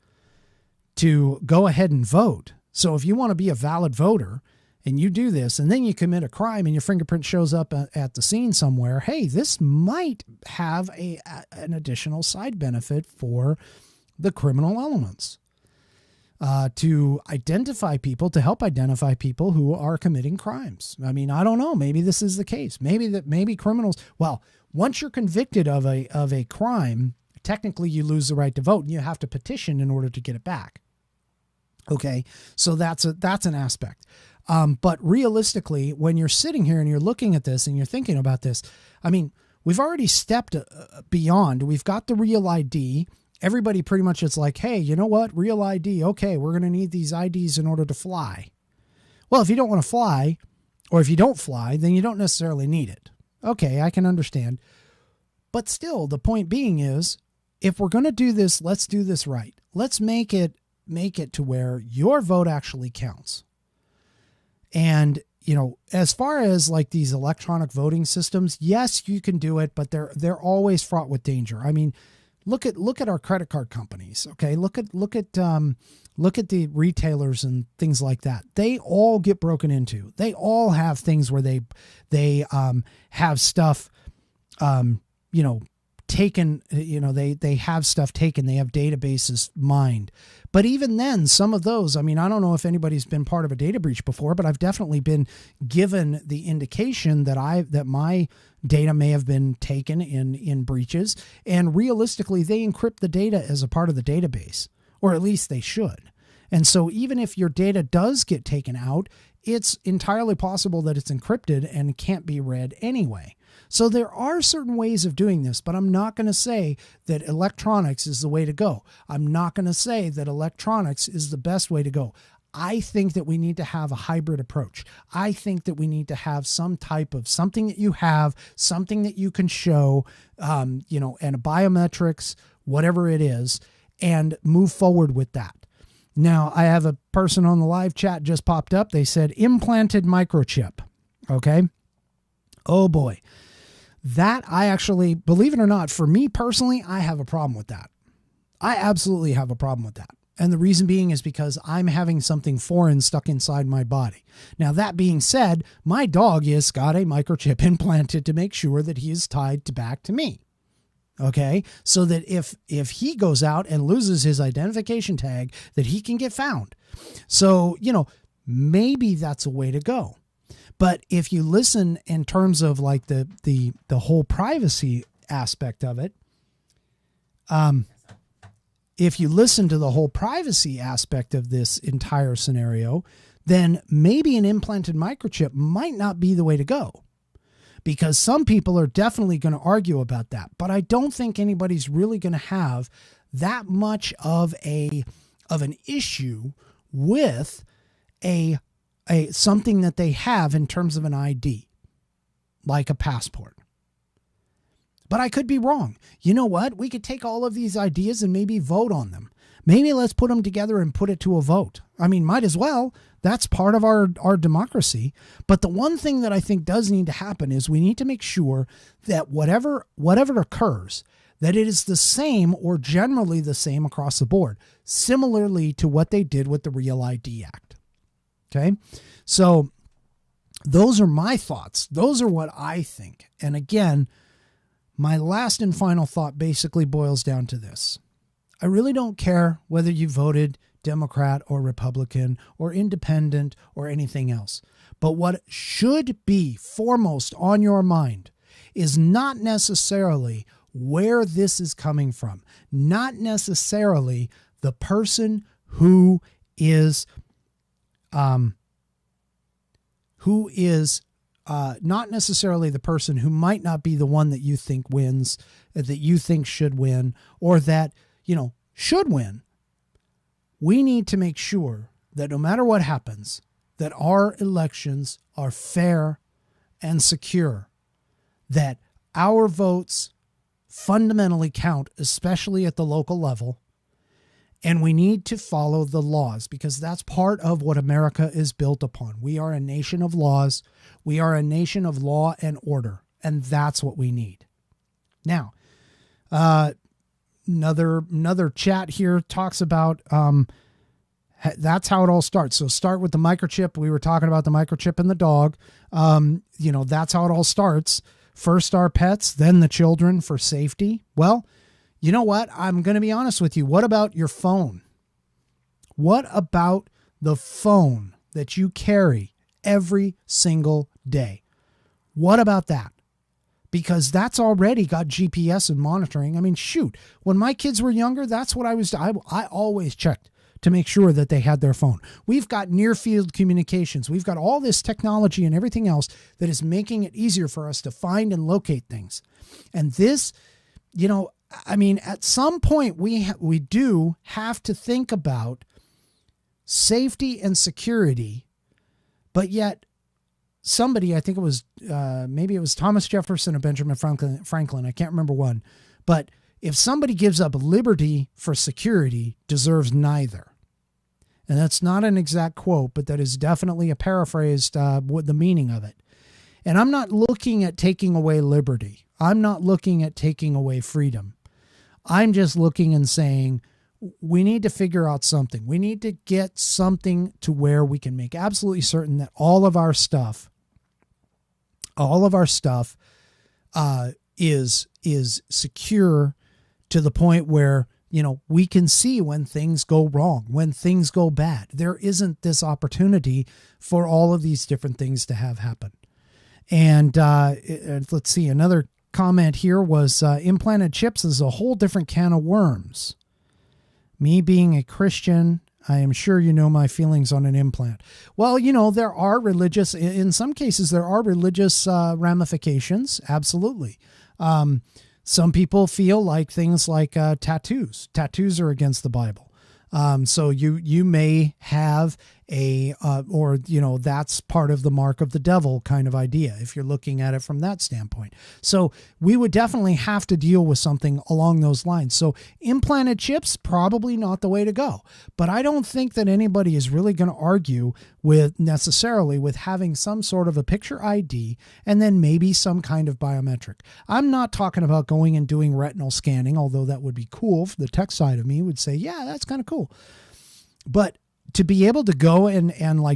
to go ahead and vote. So if you want to be a valid voter, and you do this, and then you commit a crime and your fingerprint shows up at the scene somewhere, hey, this might have an additional side benefit for the criminal elements to help identify people who are committing crimes. I mean, I don't know. Maybe this is the case. Maybe criminals, well, once you're convicted of a crime, technically you lose the right to vote and you have to petition in order to get it back. Okay, so that's an aspect. But realistically, when you're sitting here and you're looking at this and you're thinking about this, I mean, we've already stepped beyond. We've got the real ID. Everybody pretty much is like, hey, you know what? Real ID. Okay, we're going to need these IDs in order to fly. Well, if you don't want to fly, or if you don't fly, then you don't necessarily need it. Okay, I can understand. But still, the point being is, if we're going to do this, let's do this right. Let's make it to where your vote actually counts. And, as far as like these electronic voting systems, yes, you can do it, but they're always fraught with danger. I mean, look at our credit card companies. Okay. Look at the retailers and things like that. They all get broken into. They all have things where they have stuff, taken, they have stuff taken, they have databases mined. But even then, some of those, I mean, I don't know if anybody's been part of a data breach before, but I've definitely been given the indication that my data may have been taken in breaches. And realistically, they encrypt the data as a part of the database, or at least they should. And so even if your data does get taken out, it's entirely possible that it's encrypted and can't be read anyway. So there are certain ways of doing this, but I'm not going to say that electronics is the way to go. I'm not going to say that electronics is the best way to go. I think that we need to have a hybrid approach. I think that we need to have some type of something that you have, something that you can show, and biometrics, whatever it is, and move forward with that. Now, I have a person on the live chat just popped up. They said implanted microchip. Okay. Oh boy. That I actually, believe it or not, for me personally, I have a problem with that. I absolutely have a problem with that. And the reason being is because I'm having something foreign stuck inside my body. Now, that being said, my dog has got a microchip implanted to make sure that he is tied back to me. Okay, so that if he goes out and loses his identification tag, that he can get found. So, maybe that's a way to go. But if you listen in terms of like the whole privacy aspect of it, if you listen to the whole privacy aspect of this entire scenario, then maybe an implanted microchip might not be the way to go. Because some people are definitely going to argue about that. But I don't think anybody's really going to have that much of an issue with a something that they have in terms of an ID, like a passport. But I could be wrong. You know what? We could take all of these ideas and maybe vote on them. Maybe let's put them together and put it to a vote. I mean, might as well. That's part of our democracy. But the one thing that I think does need to happen is we need to make sure that whatever occurs, that it is the same or generally the same across the board, similarly to what they did with the Real ID Act. Okay, so those are my thoughts. Those are what I think. And again, my last and final thought basically boils down to this. I really don't care whether you voted Democrat or Republican or independent or anything else. But what should be foremost on your mind is not necessarily where this is coming from, not necessarily the person who is not necessarily the person who might not be the one that you think wins, that you think should win, or that, should win. We need to make sure that no matter what happens, that our elections are fair and secure, that our votes fundamentally count, especially at the local level, and we need to follow the laws because that's part of what America is built upon. We are a nation of laws. We are a nation of law and order, and that's what we need. Now, another chat here talks about that's how it all starts. So start with the microchip. We were talking about the microchip in the dog. That's how it all starts. First our pets, then the children for safety. Well, you know what? I'm going to be honest with you. What about your phone? What about the phone that you carry every single day? What about that? Because that's already got GPS and monitoring. I mean, shoot, when my kids were younger, that's what I always checked to make sure that they had their phone. We've got near field communications. We've got all this technology and everything else that is making it easier for us to find and locate things. And this, at some point we do have to think about safety and security, but yet somebody, I think it was, maybe it was Thomas Jefferson or Benjamin Franklin, I can't remember one, but if somebody gives up liberty for security, deserves neither. And that's not an exact quote, but that is definitely a paraphrased with the meaning of it. And I'm not looking at taking away liberty. I'm not looking at taking away freedom. I'm just looking and saying, we need to figure out something. We need to get something to where we can make absolutely certain that all of our stuff is secure to the point where, we can see when things go wrong, when things go bad. There isn't this opportunity for all of these different things to have happen. And let's see, another comment here was implanted chips is a whole different can of worms. Me being a Christian, I am sure you know my feelings on an implant. Well, there are religious, in some cases, there are religious ramifications. Absolutely. Some people feel like things like tattoos. Tattoos are against the Bible. So you may have that's part of the mark of the devil kind of idea, if you're looking at it from that standpoint. So we would definitely have to deal with something along those lines. So implanted chips, probably not the way to go. But I don't think that anybody is really going to argue with having some sort of a picture ID and then maybe some kind of biometric. I'm not talking about going and doing retinal scanning, although that would be cool. The tech side of me would say, yeah, that's kind of cool. But to be able to go and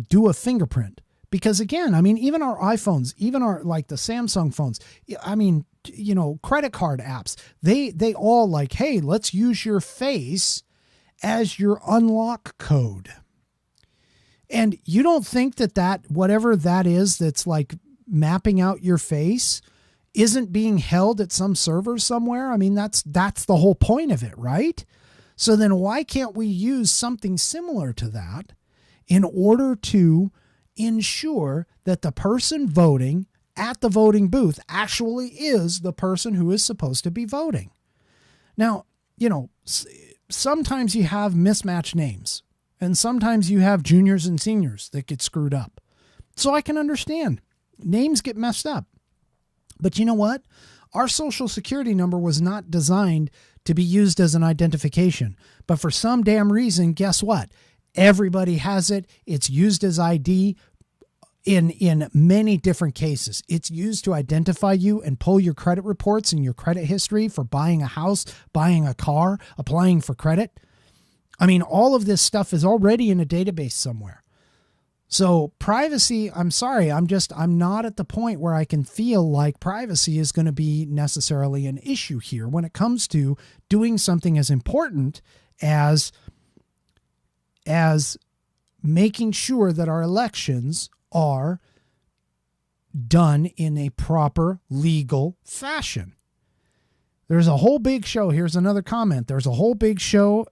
do a fingerprint, because again, even our iPhones, even our, the Samsung phones, credit card apps, they all hey, let's use your face as your unlock code. And you don't think that whatever that is, that's mapping out your face, isn't being held at some server somewhere? That's the whole point of it, right? So then why can't we use something similar to that in order to ensure that the person voting at the voting booth actually is the person who is supposed to be voting? Now, sometimes you have mismatched names, and sometimes you have juniors and seniors that get screwed up. So I can understand. Names get messed up. But you know what? Our social security number was not designed to be used as an identification. But for some damn reason, guess what? Everybody has it. It's used as ID in many different cases. It's used to identify you and pull your credit reports and your credit history for buying a house, buying a car, applying for credit. I mean, all of this stuff is already in a database somewhere. So privacy, I'm sorry, I'm not at the point where I can feel like privacy is going to be necessarily an issue here when it comes to doing something as important as making sure that our elections are done in a proper legal fashion. There's a whole big show. Here's another comment. There's a whole big show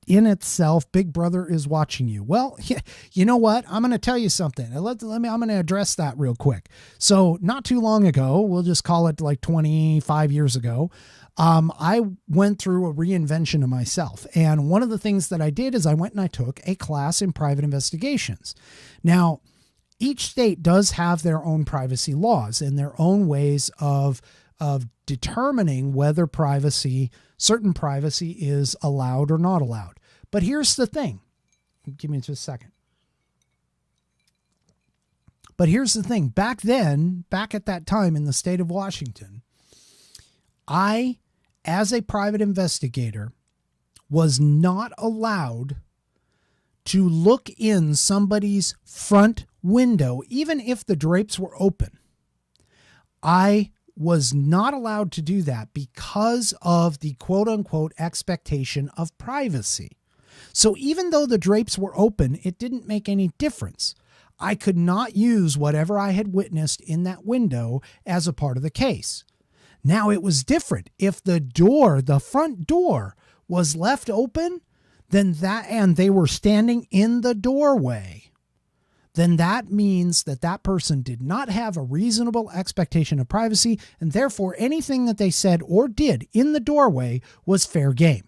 in itself. Big Brother is watching you. Well, you know what? I'm going to tell you something. I'm going to address that real quick. So not too long ago, we'll just call it like 25 years ago, I went through a reinvention of myself. And one of the things that I did is I went and I took a class in private investigations. Now, each state does have their own privacy laws and their own ways of determining whether certain privacy is allowed or not allowed. But here's the thing. Give me just a second. But here's the thing. Back at that time in the state of Washington, I, as a private investigator, was not allowed to look in somebody's front window, even if the drapes were open. I was not allowed to do that because of the quote unquote expectation of privacy. So even though the drapes were open, it didn't make any difference. I could not use whatever I had witnessed in that window as a part of the case. Now it was different. If the front door was left open, and they were standing in the doorway, then that means that person did not have a reasonable expectation of privacy, and therefore anything that they said or did in the doorway was fair game.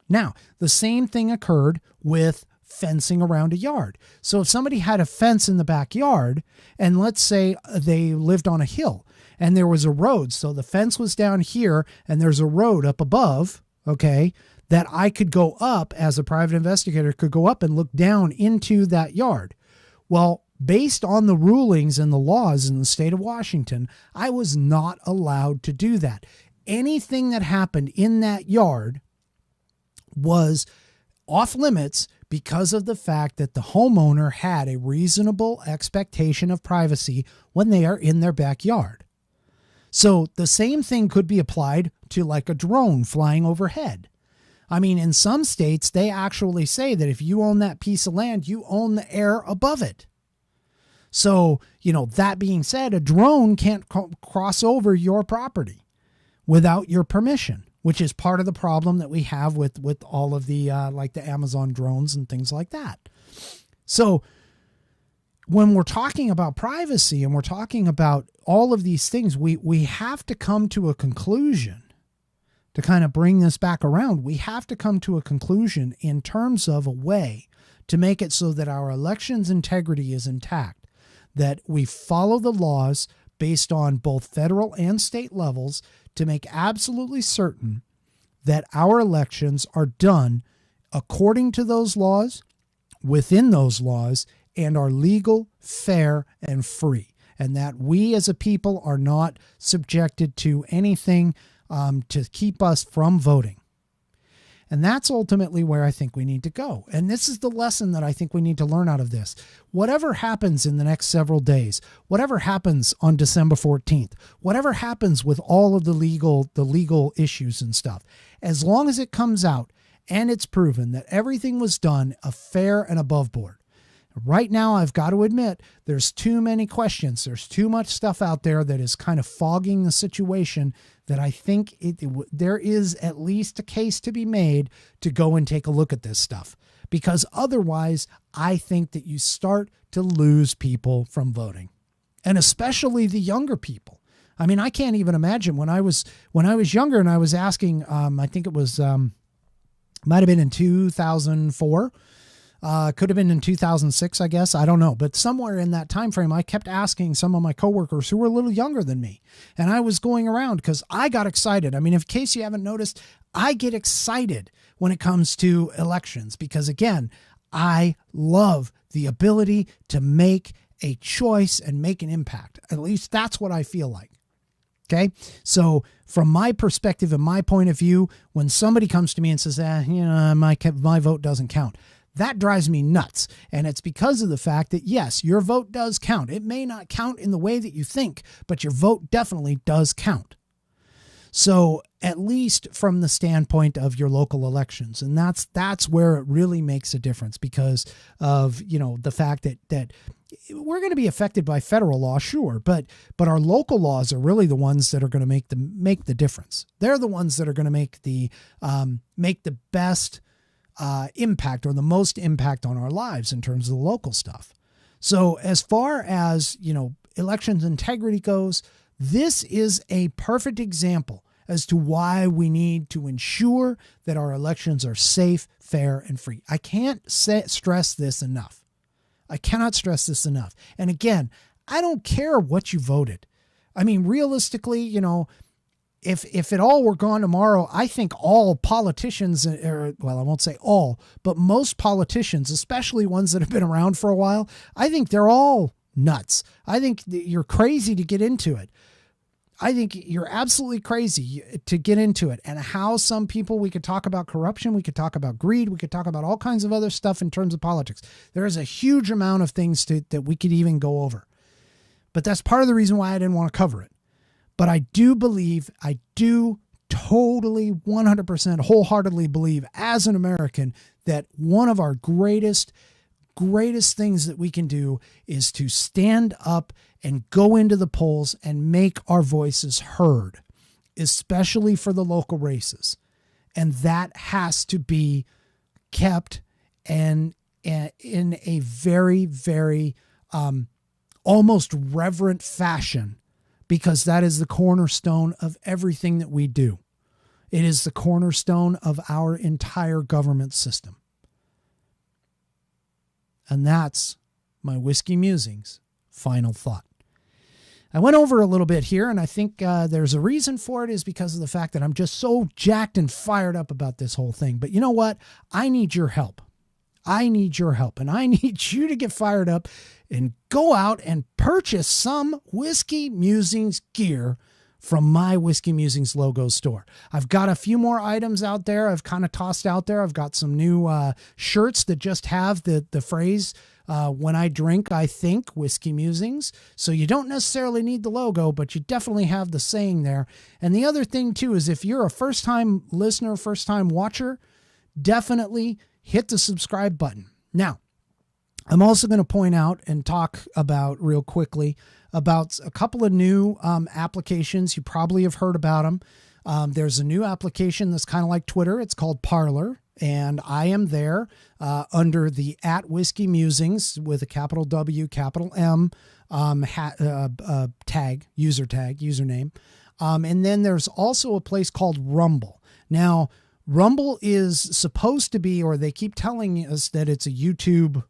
Now, the same thing occurred with fencing around a yard. So if somebody had a fence in the backyard, and let's say they lived on a hill, and there was a road, so the fence was down here, and there's a road up above, okay, that I could go up as a private investigator, could go up and look down into that yard. Well, based on the rulings and the laws in the state of Washington, I was not allowed to do that. Anything that happened in that yard was off limits because of the fact that the homeowner had a reasonable expectation of privacy when they are in their backyard. So the same thing could be applied to like a drone flying overhead. I mean, in some states, they actually say that if you own that piece of land, you own the air above it. So, that being said, a drone can't cross over your property without your permission, which is part of the problem that we have with all of the, like the Amazon drones and things like that. So when we're talking about privacy and we're talking about all of these things, we have to come to a conclusion. To kind of bring this back around, we have to come to a conclusion in terms of a way to make it so that our elections integrity is intact, that we follow the laws based on both federal and state levels to make absolutely certain that our elections are done according to those laws, within those laws, and are legal, fair, and free, and that we as a people are not subjected to anything to keep us from voting. And that's ultimately where I think we need to go. And this is the lesson that I think we need to learn out of this. Whatever happens in the next several days, whatever happens on December 14th, whatever happens with all of the legal issues and stuff, as long as it comes out and it's proven that everything was done fair and above board. Right now, I've got to admit, there's too many questions. There's too much stuff out there that is kind of fogging the situation that I think there is at least a case to be made to go and take a look at this stuff. Because otherwise, I think that you start to lose people from voting, and especially the younger people. I mean, I can't even imagine when I was younger and I was asking, I think it was, might have been in 2004. Could have been in 2006, I guess. I don't know. But somewhere in that time frame, I kept asking some of my coworkers who were a little younger than me. And I was going around because I got excited. I mean, in case you haven't noticed, I get excited when it comes to elections because, again, I love the ability to make a choice and make an impact. At least that's what I feel like. Okay. So from my perspective and my point of view, when somebody comes to me and says, my vote doesn't count, that drives me nuts. And it's because of the fact that, yes, your vote does count. It may not count in the way that you think, but your vote definitely does count. So at least from the standpoint of your local elections, and that's where it really makes a difference, because of, the fact that we're going to be affected by federal law, sure, but our local laws are really the ones that are going to make the difference. They're the ones that are going to make the best impact, or the most impact on our lives in terms of the local stuff. So as far as, elections integrity goes, this is a perfect example as to why we need to ensure that our elections are safe, fair, and free. I can't stress this enough. I cannot stress this enough. And again, I don't care what you voted. I mean, realistically, if it all were gone tomorrow, I think all politicians, I won't say all, but most politicians, especially ones that have been around for a while, I think they're all nuts. I think you're crazy to get into it. I think you're absolutely crazy to get into it. And how some people, we could talk about corruption, we could talk about greed, we could talk about all kinds of other stuff in terms of politics. There is a huge amount of things that we could even go over. But that's part of the reason why I didn't want to cover it. But I do totally 100% wholeheartedly believe as an American that one of our greatest things that we can do is to stand up and go into the polls and make our voices heard, especially for the local races. And that has to be kept in a very, very almost reverent fashion, because that is the cornerstone of everything that we do. It is the cornerstone of our entire government system. And that's my Whiskey Musings final thought. I went over a little bit here, and I think there's a reason for it, is because of the fact that I'm just so jacked and fired up about this whole thing. But you know what? I need your help. I need your help, and I need you to get fired up and go out and purchase some Whiskey Musings gear from my Whiskey Musings logo store. I've got a few more items out there I've kind of tossed out there. I've got some new shirts that just have the phrase, when I drink, I think Whiskey Musings. So you don't necessarily need the logo, but you definitely have the saying there. And the other thing too is, if you're a first-time listener, first-time watcher, definitely hit the subscribe button. Now, I'm also going to point out and talk about real quickly about a couple of new applications. You probably have heard about them. There's a new application that's kind of like Twitter. It's called Parler, and I am there under the @Whiskey Musings with a capital W, capital M username. And then there's also a place called Rumble. Now, Rumble is supposed to be, or they keep telling us that it's a YouTube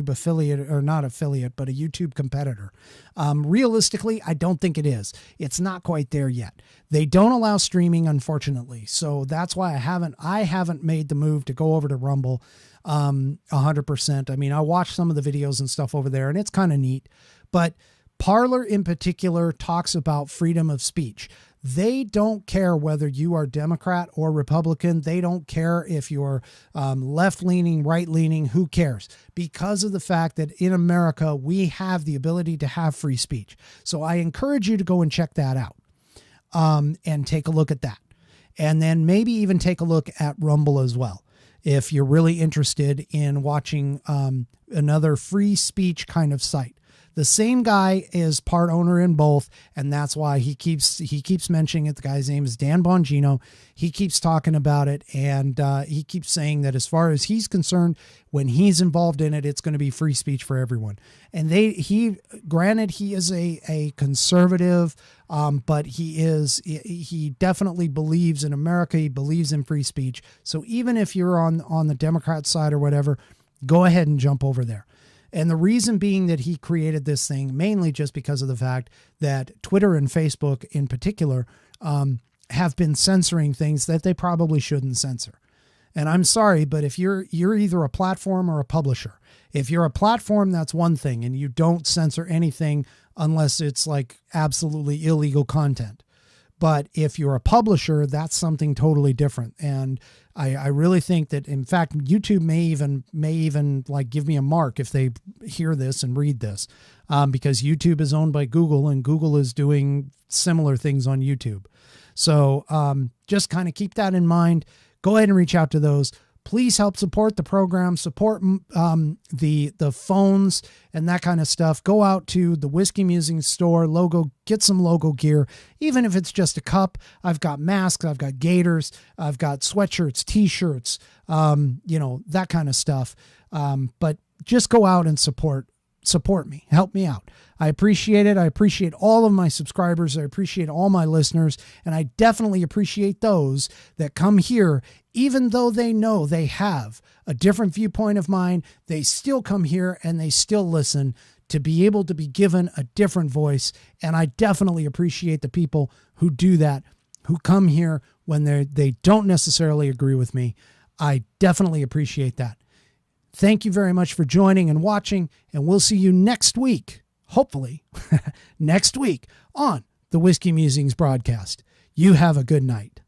affiliate, or not affiliate, but a YouTube competitor. Realistically, I don't think it is. It's not quite there yet. They don't allow streaming, unfortunately. So that's why I haven't made the move to go over to Rumble 100%. I mean, I watched some of the videos and stuff over there, and it's kind of neat. But Parler in particular talks about freedom of speech. They don't care whether you are Democrat or Republican. They don't care if you're left-leaning, right-leaning. Who cares? Because of the fact that in America, we have the ability to have free speech. So I encourage you to go and check that out and take a look at that. And then maybe even take a look at Rumble as well, if you're really interested in watching another free speech kind of site. The same guy is part owner in both, and that's why he keeps mentioning it. The guy's name is Dan Bongino. He keeps talking about it, and he keeps saying that as far as he's concerned, when he's involved in it, it's going to be free speech for everyone. And he is a conservative, but he definitely believes in America. He believes in free speech. So even if you're on the Democrat side or whatever, go ahead and jump over there. And the reason being that he created this thing mainly just because of the fact that Twitter and Facebook in particular have been censoring things that they probably shouldn't censor. And I'm sorry, but if you're either a platform or a publisher. If you're a platform, that's one thing, and you don't censor anything unless it's like absolutely illegal content. But if you're a publisher, that's something totally different. And I really think that, in fact, YouTube may even like give me a mark if they hear this and read this, because YouTube is owned by Google, and Google is doing similar things on YouTube. So just kind of keep that in mind. Go ahead and reach out to those. Please help support the program, support the phones and that kind of stuff. Go out to the Whiskey Musings store, get some logo gear, even if it's just a cup. I've got masks, I've got gaiters, I've got sweatshirts, t-shirts, that kind of stuff. But just go out and support me, help me out. I appreciate it. I appreciate all of my subscribers. I appreciate all my listeners. And I definitely appreciate those that come here, even though they know they have a different viewpoint of mine, they still come here and they still listen to be able to be given a different voice. And I definitely appreciate the people who do that, who come here when they don't necessarily agree with me. I definitely appreciate that. Thank you very much for joining and watching, and we'll see you next week, hopefully, next week on the Whiskey Musings broadcast. You have a good night.